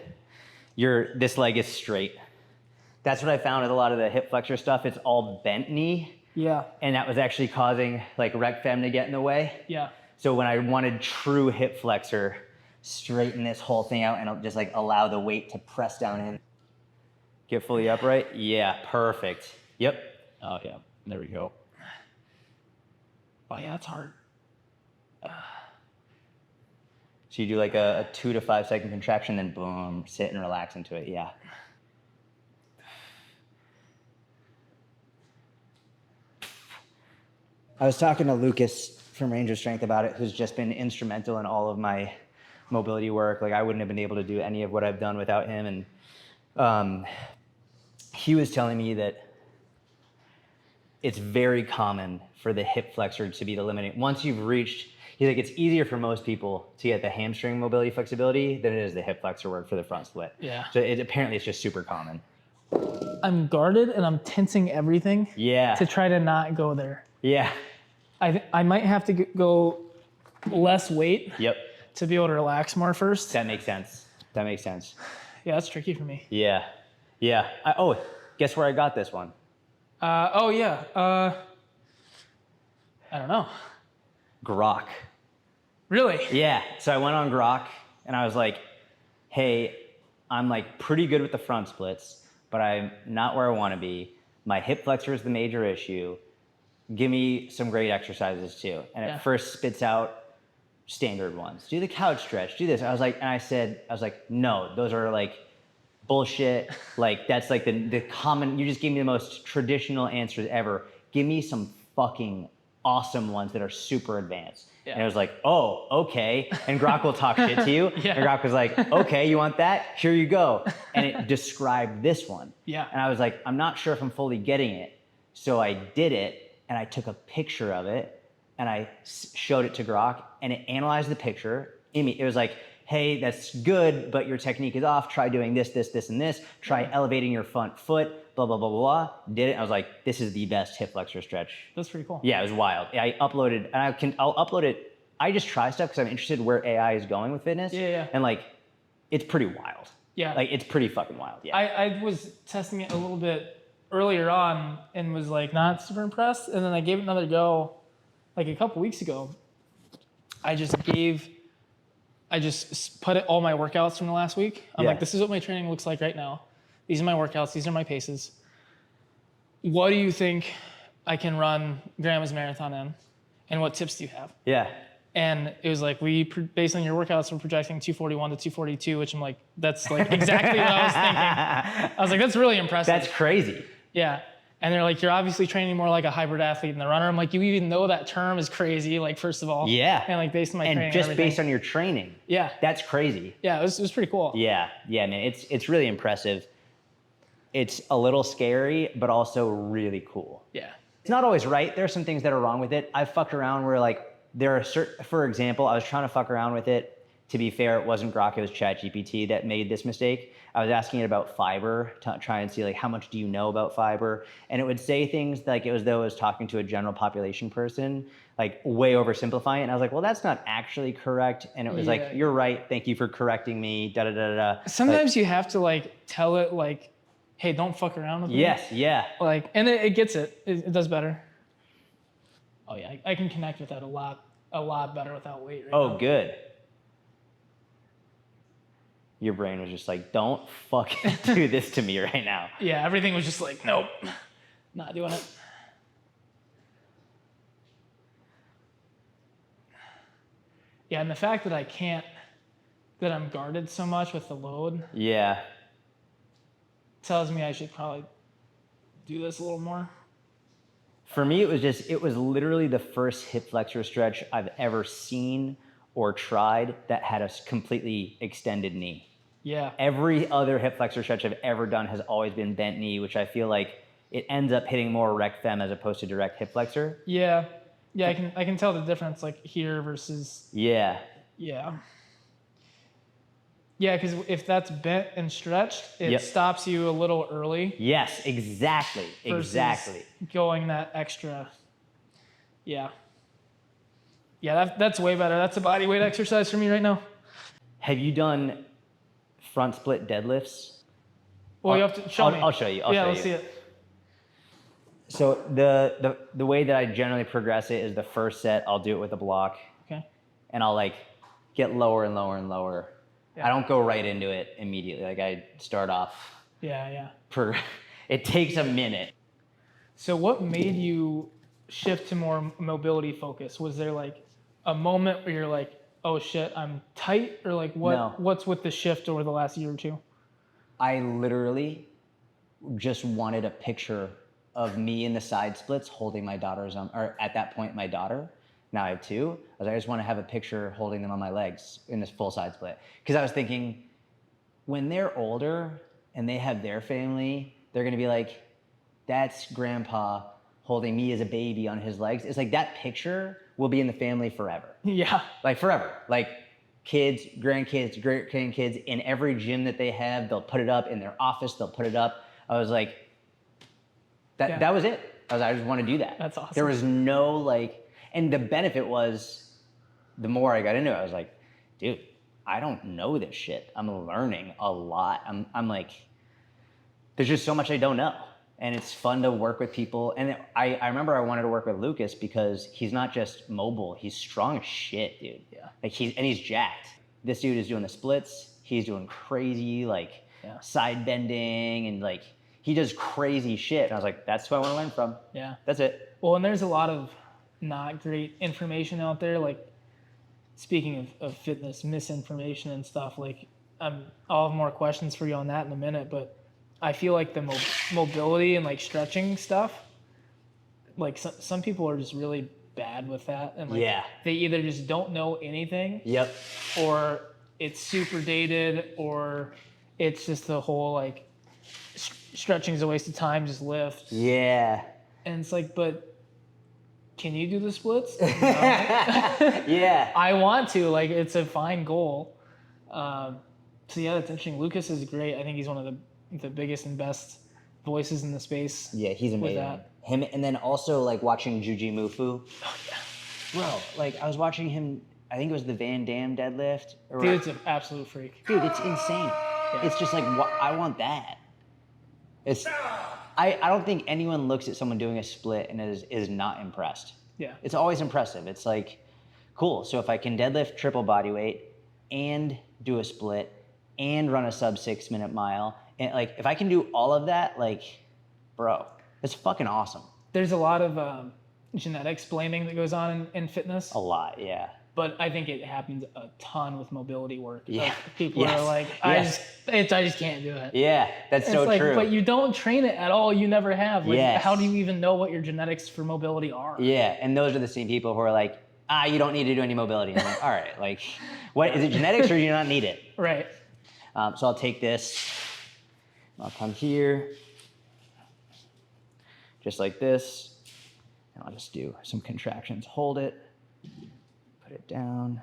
this leg is straight. That's what I found with a lot of the hip flexor stuff. It's all bent knee. Yeah. And that was actually causing like rec fem to get in the way. Yeah. So when I wanted true hip flexor, straighten this whole thing out and just like allow the weight to press down in. Get fully upright? Yeah, perfect. Yep. Oh yeah, there we go. Oh yeah, that's hard. So you do like a 2 to 5 second contraction, then boom, sit and relax into it, yeah. I was talking to Lucas from Ranger Strength about it, who's just been instrumental in all of my mobility work. Like I wouldn't have been able to do any of what I've done without him. And he was telling me that it's very common for the hip flexor to be the limiting. Once you've reached, he's like, it's easier for most people to get the hamstring mobility flexibility than it is the hip flexor work for the front split. Yeah. So apparently it's just super common. I'm guarded and I'm tensing everything. Yeah. To try to not go there. Yeah. I might have to go less weight. Yep. To be able to relax more first. That makes sense. That makes sense. Yeah, that's tricky for me. Yeah. Yeah. Guess where I got this one? I don't know. Grok. Really? Yeah. So I went on Grok and I was like, hey, I'm like pretty good with the front splits, but I'm not where I want to be. My hip flexor is the major issue. Give me some great exercises too. And it first spits out standard ones. Do the couch stretch, do this. I was like, no, those are like bullshit. Like that's like the common, you just gave me the most traditional answers ever. Give me some fucking awesome ones that are super advanced. Yeah. And I was like, oh, okay. And Grok will talk shit to you. Yeah. And Grok was like, okay, you want that? Here you go. And it described this one. Yeah. And I was like, I'm not sure if I'm fully getting it. So I did it and I took a picture of it and I showed it to Grok and it analyzed the picture. It was like, hey, that's good, but your technique is off. Try doing this, this, this, and this. Try elevating your front foot, blah, blah, blah, blah, blah. Did it. I was like, this is the best hip flexor stretch. That's pretty cool. Yeah, it was wild. I uploaded, and I'll upload it. I just try stuff because I'm interested where AI is going with fitness. Yeah. And like, it's pretty wild. Yeah. Like, it's pretty fucking wild. Yeah. I was testing it a little bit earlier on and was like not super impressed. And then I gave it another go like a couple weeks ago. I just put all my workouts from the last week. I'm like, this is what my training looks like right now. these are my workouts, these are my paces. What do you think I can run Grandma's Marathon in? And what tips do you have? Yeah. And it was like, based on your workouts, we're projecting 241 to 242, which I'm like, that's like exactly what I was thinking. I was like, that's really impressive. That's crazy. Yeah. And they're like, you're obviously training more like a hybrid athlete than the runner. I'm like, you even know that term is crazy, like, first of all. Yeah. And like, based on my training. And just and based on your training. Yeah. That's crazy. Yeah, it was pretty cool. Yeah, man, it's really impressive. It's a little scary, but also really cool. Yeah. It's not always right. There are some things that are wrong with it. I've fucked around where like, there are certain, for example, I was trying to fuck around with it. To be fair, it wasn't Grok, it was ChatGPT that made this mistake. I was asking it about fiber to try and see like, how much do you know about fiber? And it would say things like it was though it was talking to a general population person, like way oversimplifying it. And I was like, well, that's not actually correct. And it was like, you're right, thank you for correcting me, da da da da. Sometimes you have to like tell it like, hey, don't fuck around with me. Yes, yeah. Like, and it gets it. It does better. Oh yeah, I can connect with that a lot better without weight right now. Good. Your brain was just like, don't fucking do this to me right now. Yeah, everything was just like, nope, not doing it. Yeah, and the fact that that I'm guarded so much with the load. Yeah. Tells me I should probably do this a little more. For me, it was literally the first hip flexor stretch I've ever seen or tried that had a completely extended knee. Yeah. Every other hip flexor stretch I've ever done has always been bent knee, which I feel like it ends up hitting more rec fem as opposed to direct hip flexor. Yeah. Yeah, I can tell the difference like here versus. Yeah. Yeah. Yeah, because if that's bent and stretched, it stops you a little early. Yes, exactly. Exactly. Going that extra. Yeah. Yeah, that's way better. That's a body weight exercise for me right now. Have you done front split deadlifts? Well, you have to show me. I'll show you. Let's see it. So the way that I generally progress it is the first set, I'll do it with a block. Okay. And I'll like get lower and lower and lower. Yeah. I don't go right into it immediately. Like I start off. Yeah. It takes a minute. So what made you shift to more mobility focus? Was there like a moment where you're like, oh shit, I'm tight? Or like what's with the shift over the last year or two? I literally just wanted a picture of me in the side splits holding my daughter's or at that point my daughter. Now I have two. I just want to have a picture holding them on my legs in this full side split. Because I was thinking, when they're older and they have their family, they're going to be like, that's grandpa holding me as a baby on his legs. It's like that picture will be in the family forever. Yeah. Like forever. Like kids, grandkids, great grandkids, in every gym that they have, they'll put it up. In their office, they'll put it up. I was like, that was it. I just want to do that. That's awesome. There was no like, and the benefit was, the more I got into it, I was like, dude, I don't know this shit. I'm learning a lot. I'm like, there's just so much I don't know. And it's fun to work with people. And I remember I wanted to work with Lucas because he's not just mobile, he's strong as shit, dude. Yeah. Like he's jacked. This dude is doing the splits. He's doing crazy like side bending and like, he does crazy shit. And I was like, that's who I want to learn from. Yeah. That's it. Well, and there's a lot of not great information out there. Like speaking of fitness, misinformation and stuff, like I'll have more questions for you on that in a minute, but I feel like the mobility and like stretching stuff, like some people are just really bad with that. And like they either just don't know anything. Yep. Or it's super dated, or it's just the whole like stretching is a waste of time, just lift. Yeah. And it's like, but can you do the splits? No. Yeah. I want to, like, it's a fine goal. So yeah, that's interesting. Lucas is great. I think he's one of the biggest and best voices in the space. Yeah, he's amazing. That. Him, and then also like watching Juji Mufu. Oh yeah. Bro, like I was watching him, I think it was the Van Damme deadlift. Dude, it's an absolute freak. Dude, it's insane. Yeah. It's just like, I want that. I don't think anyone looks at someone doing a split and is not impressed. Yeah. It's always impressive. It's like, cool. So if I can deadlift triple body weight and do a split and run a sub 6 minute mile And like, if I can do all of that, like, bro, it's fucking awesome. There's a lot of genetics blaming that goes on in fitness. A lot, yeah. But I think it happens a ton with mobility work. Yeah. Like, people are like, I just can't do it. Yeah, that's so like, true. But you don't train it at all. You never have. Like, Yes. how do you even know what your genetics for mobility are? Yeah, and those are the same people who are like, you don't need to do any mobility. I'm like, all right, like, what is it, genetics, or do you not need it? Right. So I'll take this, I'll come here, just like this, and I'll just do some contractions. Hold it, put it down,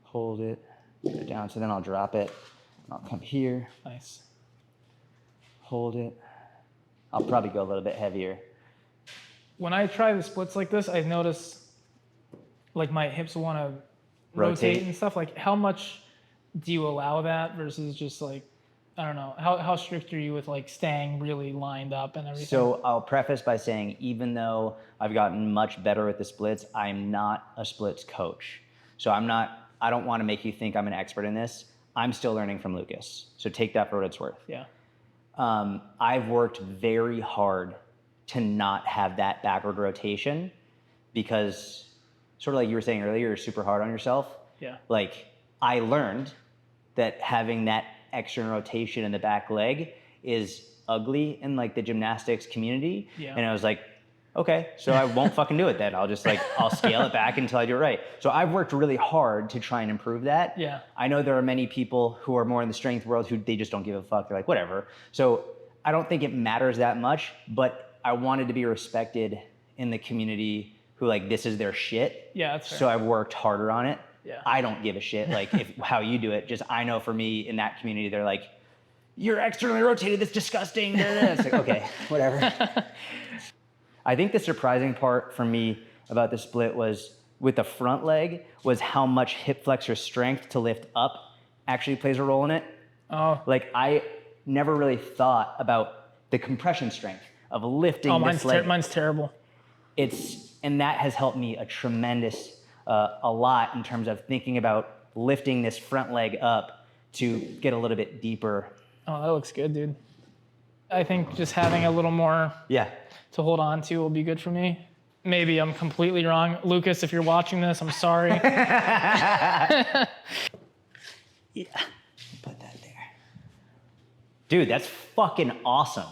hold it, put it down. So then I'll drop it, and I'll come here. Nice. Hold it. I'll probably go a little bit heavier. When I try the splits like this, I notice like my hips want to rotate and stuff. Like, how much do you allow that versus just like, I don't know, how strict are you with like staying really lined up and everything? So I'll preface by saying, even though I've gotten much better with the splits, I'm not a splits coach. So I don't want to make you think I'm an expert in this. I'm still learning from Lucas. So take that for what it's worth. Yeah. I've worked very hard to not have that backward rotation, because sort of like you were saying earlier, you're super hard on yourself. Yeah. Like, I learned that having that extra rotation in the back leg is ugly in like the gymnastics community. Yeah. And I was like, okay, so I won't fucking do it then. I'll scale it back until I do it right. So I've worked really hard to try and improve that. Yeah. I know there are many people who are more in the strength world who they just don't give a fuck. They're like, whatever. So I don't think it matters that much, but I wanted to be respected in the community who like, this is their shit. Yeah, that's fair. So I've worked harder on it. Yeah. I don't give a shit like how you do it. Just, I know for me in that community, they're like, you're externally rotated, that's disgusting. It's like, okay, whatever. I think the surprising part for me about the split was with the front leg was how much hip flexor strength to lift up actually plays a role in it. Oh. Like, I never really thought about the compression strength of lifting this leg. Mine's terrible. And that has helped me a lot in terms of thinking about lifting this front leg up to get a little bit deeper. Oh, that looks good, dude. I think just having a little more to hold on to will be good for me. Maybe I'm completely wrong. Lucas, if you're watching this, I'm sorry. Yeah, put that there. Dude, that's fucking awesome.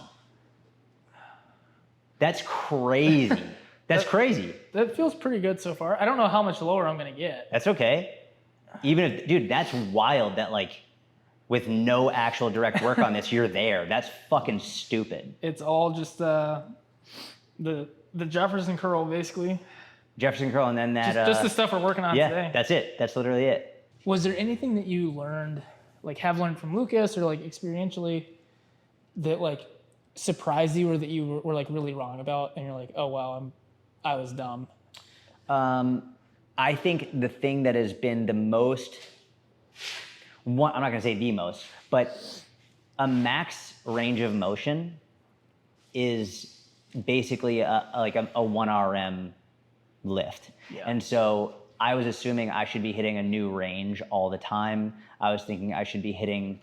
That's crazy. That's crazy. That feels pretty good so far. I don't know how much lower I'm gonna get. That's okay. Even if, dude, that's wild that like with no actual direct work on this, you're there. That's fucking stupid. It's all just the Jefferson curl, basically. Jefferson curl, and then that. Just the stuff we're working on today. Yeah, that's it. That's literally it. Was there anything that you learned, like have learned from Lucas or like experientially, that like surprised you or that you were like really wrong about, and you're like, oh wow, I was dumb? I think the thing that has been the most, I'm not going to say the most, but a max range of motion is basically a 1RM lift. Yeah. And so I was assuming I should be hitting a new range all the time. I was thinking I should be hitting,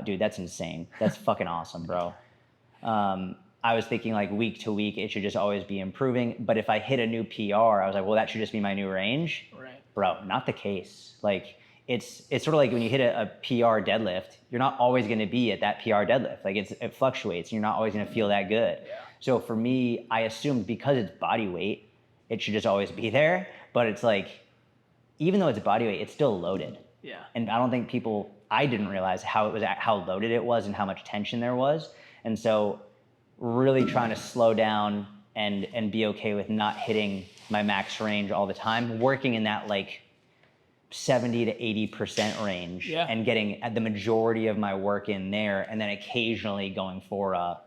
dude, that's insane. That's fucking awesome, bro. I was thinking like week to week, it should just always be improving. But if I hit a new PR, I was like, well, that should just be my new range. Right. Bro, not the case. Like, it's sort of like when you hit a PR deadlift, you're not always going to be at that PR deadlift. Like, it fluctuates, and you're not always going to feel that good. Yeah. So for me, I assumed because it's body weight, it should just always be there. But it's like, even though it's body weight, it's still loaded. Yeah. And I don't think I didn't realize how loaded it was and how much tension there was. And so really trying to slow down and be okay with not hitting my max range all the time, working in that like 70 to 80% range, yeah, and getting the majority of my work in there, and then occasionally going for a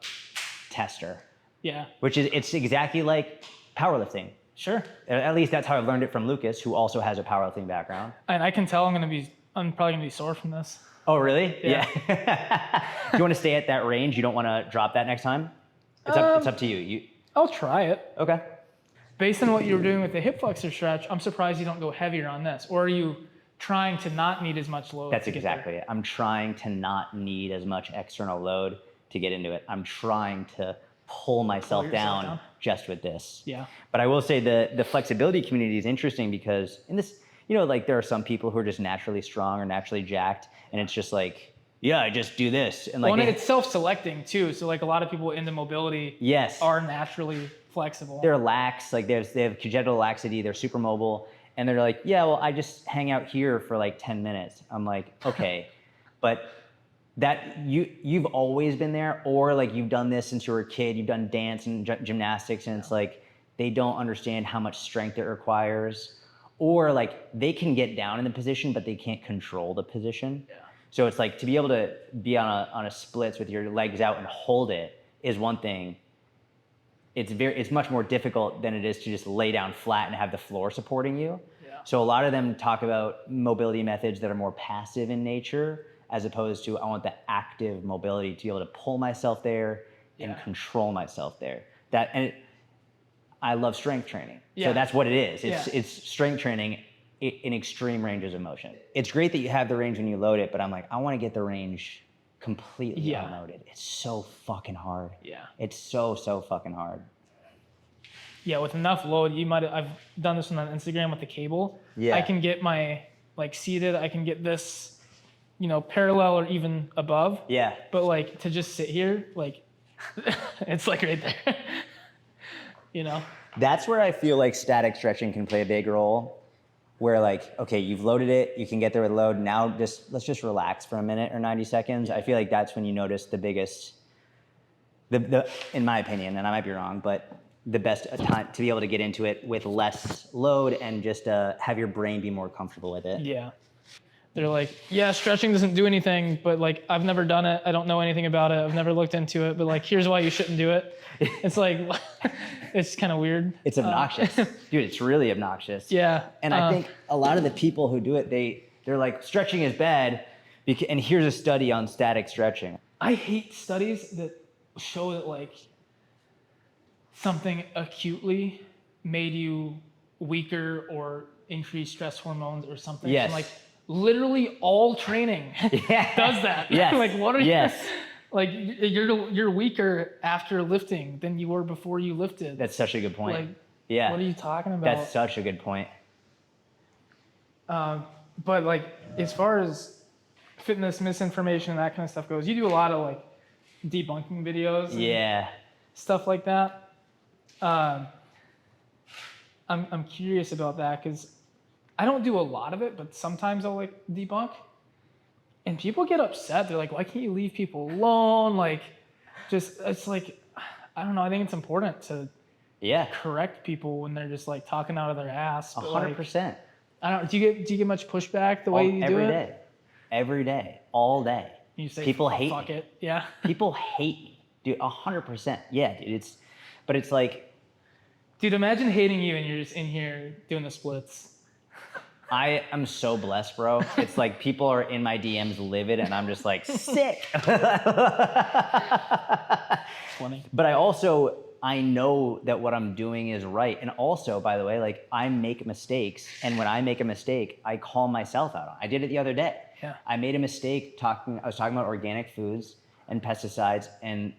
tester. Yeah. Which it's exactly like powerlifting. Sure. At least that's how I learned it from Lucas, who also has a powerlifting background. And I can tell I'm probably gonna be sore from this. Oh, really? Yeah. Do you want to stay at that range? You don't want to drop that next time? It's up to you. I'll try it. Okay. Based on what you were doing with the hip flexor stretch, I'm surprised you don't go heavier on this. Or are you trying to not need as much load. That's exactly it. I'm trying to not need as much external load to get into it. I'm trying to pull myself down just with this. Yeah. But I will say the flexibility community is interesting because in this, you know, like there are some people who are just naturally strong or naturally jacked, and it's just like, yeah, I just do this. And like, well, and it's self-selecting too. So like a lot of people into mobility yes, are naturally flexible. They're lax, like they have congenital laxity, they're super mobile, and they're like, yeah, well, I just hang out here for like 10 minutes. I'm like, okay, but that you've always been there, or like you've done this since you were a kid, you've done dance and gymnastics, and it's like they don't understand how much strength it requires, or like they can get down in the position, but they can't control the position. Yeah. So it's like to be able to be on a splits with your legs out and hold it is one thing. It's much more difficult than it is to just lay down flat and have the floor supporting you. Yeah. So a lot of them talk about mobility methods that are more passive in nature, as opposed to I want the active mobility to be able to pull myself there and control myself there. I love strength training. Yeah. So that's what it is. It's strength training in extreme ranges of motion. It's great that you have the range when you load it, but I'm like, I want to get the range completely unloaded. It's so fucking hard. Yeah. It's so fucking hard. Yeah, with enough load, I've done this on Instagram with the cable. Yeah. I can get my like seated, I can get this, you know, parallel or even above. Yeah. But like to just sit here, like it's like right there. You know? That's where I feel like static stretching can play a big role. Where like, okay, you've loaded it, you can get there with load. Now let's just relax for a minute or 90 seconds. I feel like that's when you notice the biggest, in my opinion, and I might be wrong, but the best time to be able to get into it with less load and just have your brain be more comfortable with it. Yeah. They're like, yeah, stretching doesn't do anything, but like, I've never done it. I don't know anything about it. I've never looked into it, but like, here's why you shouldn't do it. It's like, it's kind of weird. It's obnoxious. Dude, it's really obnoxious. Yeah. And I think a lot of the people who do it, they're like, stretching is bad. And here's a study on static stretching. I hate studies that show that like something acutely made you weaker or increased stress hormones or something. Yes. And like literally all training does that. Yes. Like what are yes. you? Like you're weaker after lifting than you were before you lifted. That's such a good point. Like, yeah. What are you talking about? That's such a good point. But like as far as fitness misinformation and that kind of stuff goes, you do a lot of like debunking videos. And stuff like that. I'm curious about that because I don't do a lot of it, but sometimes I'll like debunk. And people get upset. They're like, why can't you leave people alone? Like, it's like, I don't know. I think it's important to correct people when they're just like talking out of their ass. 100%. I don't. Do you get much pushback the way you do it? Every day, all day. You say people hate fuck me. It. Yeah. People hate me, dude. 100%. Yeah, dude. But it's like, dude, imagine hating you and you're just in here doing the splits. I am so blessed, bro. It's like people are in my DMs livid and I'm just like, sick. It's funny. But I know that what I'm doing is right. And also, by the way, like I make mistakes. And when I make a mistake, I call myself out on it. I did it the other day. Yeah. I made a mistake I was talking about organic foods and pesticides. And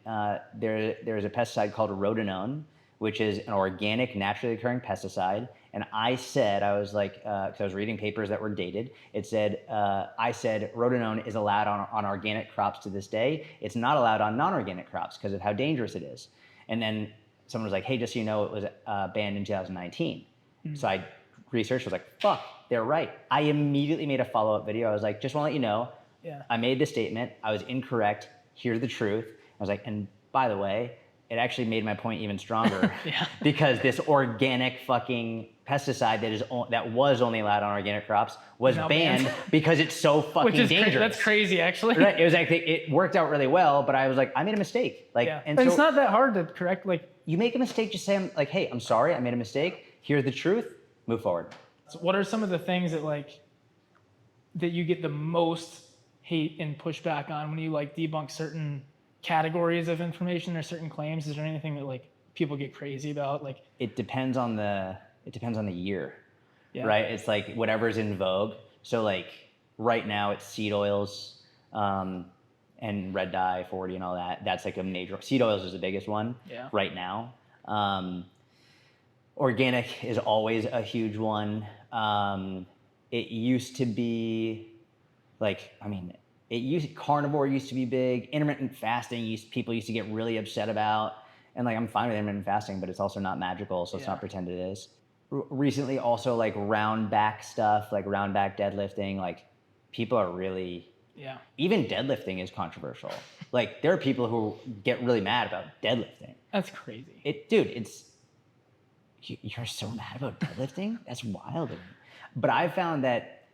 there's a pesticide called rotenone, which is an organic, naturally occurring pesticide. And I was like, because I was reading papers that were dated, it said, I said rotenone is allowed on organic crops to this day. It's not allowed on non-organic crops because of how dangerous it is. And then someone was like, hey, just so you know, it was banned in 2019. Mm-hmm. So I researched, was like, fuck, they're right. I immediately made a follow-up video. I was like, just want to let you know, I made the statement. I was incorrect. Here's the truth. I was like, and by the way, it actually made my point even stronger because this organic fucking pesticide that was only allowed on organic crops was banned because it's so fucking dangerous. That's crazy, actually. Right? It was like it worked out really well, but I was like, I made a mistake. Like, and so, it's not that hard to correct. Like, you make a mistake, just say, like, hey, I'm sorry, I made a mistake. Here's the truth. Move forward. So what are some of the things that you get the most hate and pushback on when you like debunk certain categories of information or certain claims? Is there anything that like people get crazy about? Like, it depends on the year, right? It's like whatever's in vogue. So like right now it's seed oils, and red dye 40 and all that. That's like a major, seed oils is the biggest one right now. Organic is always a huge one. It used to be like, carnivore used to be big. Intermittent fasting people used to get really upset about. And like, I'm fine with intermittent fasting, but it's also not magical. So let's not pretend it is. Recently also like round back stuff, like round back deadlifting, like people are really, even deadlifting is controversial. Like there are people who get really mad about deadlifting. That's crazy. You're so mad about deadlifting? That's wild to me. But I found that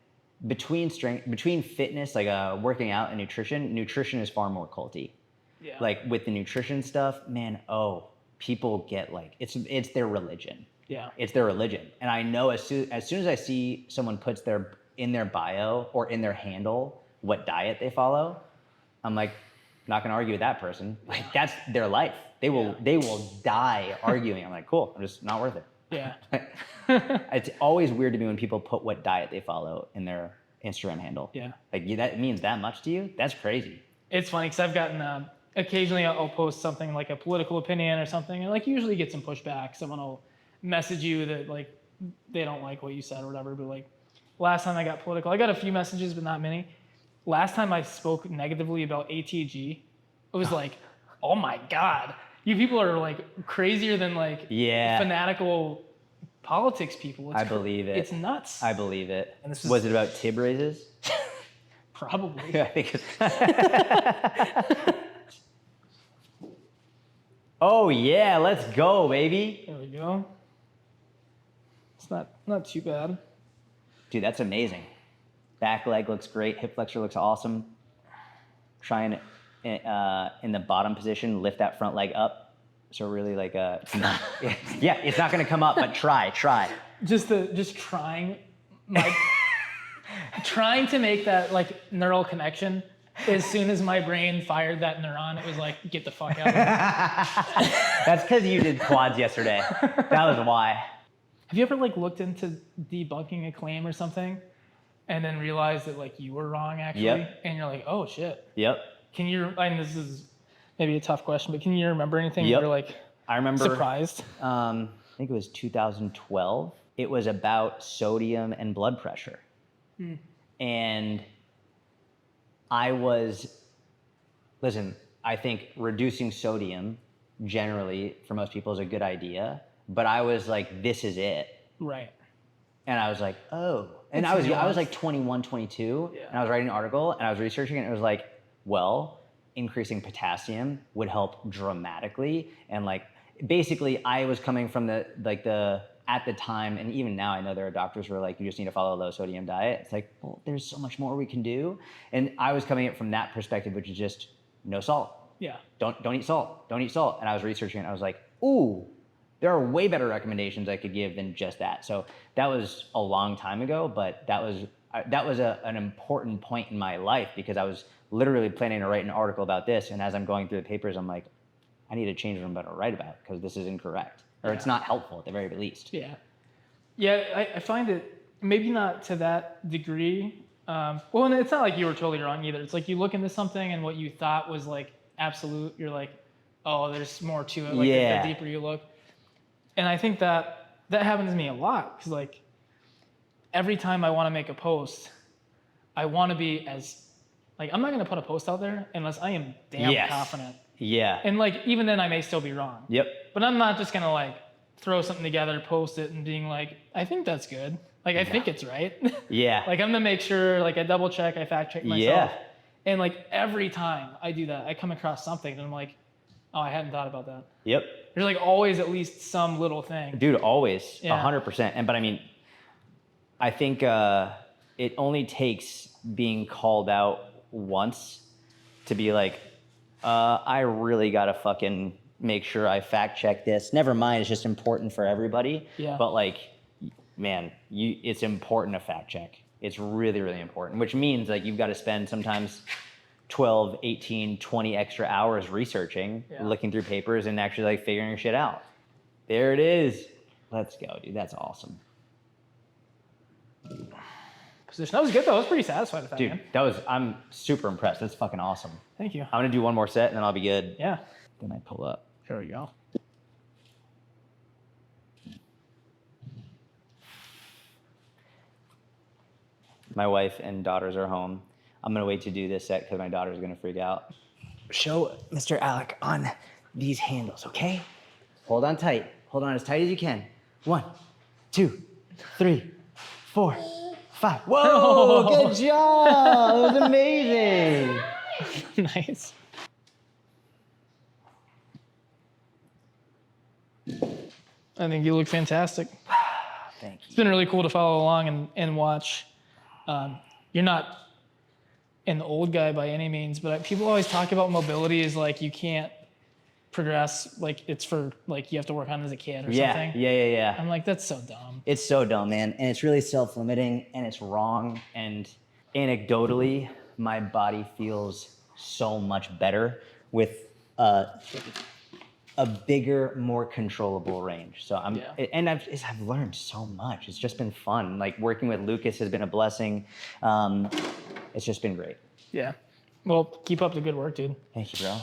between fitness, like working out and nutrition is far more culty. Yeah. Like with the nutrition stuff, man, people get like, it's their religion. Yeah. It's their religion. And I know as soon as I see someone puts in their bio or in their handle what diet they follow, I'm like, not gonna argue with that person. Like that's their life. They will die arguing. I'm like, cool, I'm just not worth it. Yeah. It's always weird to me when people put what diet they follow in their Instagram handle. Yeah. Like that means that much to you? That's crazy. It's funny because I've gotten, occasionally I'll post something like a political opinion or something, and like usually get some pushback. Someone will message you that like they don't like what you said or whatever, but like last time I got political, I got a few messages, but not many. Last time I spoke negatively about ATG, it was like, oh my God, you people are like crazier than like fanatical politics people. I believe it. It's nuts. I believe it. And this was it about tib raises? Probably. I think Oh yeah, let's go, baby. There we go. It's not too bad. Dude, that's amazing. Back leg looks great. Hip flexor looks awesome. Try and in the bottom position, lift that front leg up. So really like it's not gonna come up, but try. Just trying trying to make that like neural connection. As soon as my brain fired that neuron, it was like, get the fuck out of here. That's because you did quads yesterday. That was why. Have you ever like looked into debunking a claim or something and then realized that like you were wrong actually? Yep. And you're like, oh shit. Yep. This is maybe a tough question, but can you remember anything Yep. you're like I remember surprised? I think it was 2012. It was about sodium and blood pressure. And I think reducing sodium generally for most people is a good idea, but I was like, this is it. Right. And I was like, oh. And I was like 21, 22, and I was writing an article and I was researching it, and it was like, well, increasing potassium would help dramatically. And like, basically I was coming from at the time, and even now I know there are doctors who are like, you just need to follow a low sodium diet. It's like, well, there's so much more we can do. And I was coming at it from that perspective, which is just no salt. Yeah. Don't eat salt. Don't eat salt. And I was researching it, and I was like, ooh, there are way better recommendations I could give than just that. So that was a long time ago, but that was an important point in my life, because I was literally planning to write an article about this. And as I'm going through the papers, I'm like, I need to change what I'm about to write about, because this is incorrect. Or it's not helpful at the very least. Yeah. Yeah, I find it maybe not to that degree. Well, and it's not like you were totally wrong either. It's like you look into something and what you thought was like absolute, you're like, oh, there's more to it. Like the deeper you look. And I think that happens to me a lot, because like every time I want to make a post, I want to be as like, I'm not going to put a post out there unless I am damn confident. Yeah. And like, even then I may still be wrong. Yep. But I'm not just going to like throw something together, post it, and being like, I think that's good. Like, I think it's right. Yeah. Like, I'm going to make sure, like, I double check, I fact check myself. Yeah. And like, every time I do that, I come across something and I'm like, oh, I hadn't thought about that. Yep. There's like always at least some little thing. Dude, always. 100%. Yeah. But I mean, I think it only takes being called out once to be like, I really got to fucking make sure I fact check this. Never mind, it's just important for everybody. Yeah. But like, man, it's important to fact check. It's really, really important, which means like you've got to spend sometimes 12, 18, 20 extra hours researching, looking through papers, and actually like figuring shit out. There it is. Let's go, dude. That's awesome. position. That was good though. I was pretty satisfied with that, Dude, man. I'm super impressed. That's fucking awesome. Thank you. I'm gonna do one more set and then I'll be good. Yeah. Then I pull up. There we go. My wife and daughters are home. I'm gonna wait to do this set because my daughter's gonna freak out. Show Mr. Alec on these handles, okay? Hold on tight. Hold on as tight as you can. 1, 2, 3, 4, 5. Whoa, good job! That was amazing. Nice. I think you look fantastic. Thank It's you. been really cool to follow along and watch. You're not an old guy by any means, but people always talk about mobility as like you can't progress, like it's for like you have to work on it as a kid or something. Yeah. I'm like, that's so dumb. It's so dumb, man. And it's really self-limiting and it's wrong. And anecdotally, my body feels so much better with a bigger, more controllable range. So I've learned so much. It's just been fun. Like working with Lucas has been a blessing. It's just been great. Yeah. Well, keep up the good work, dude. Thank you, bro.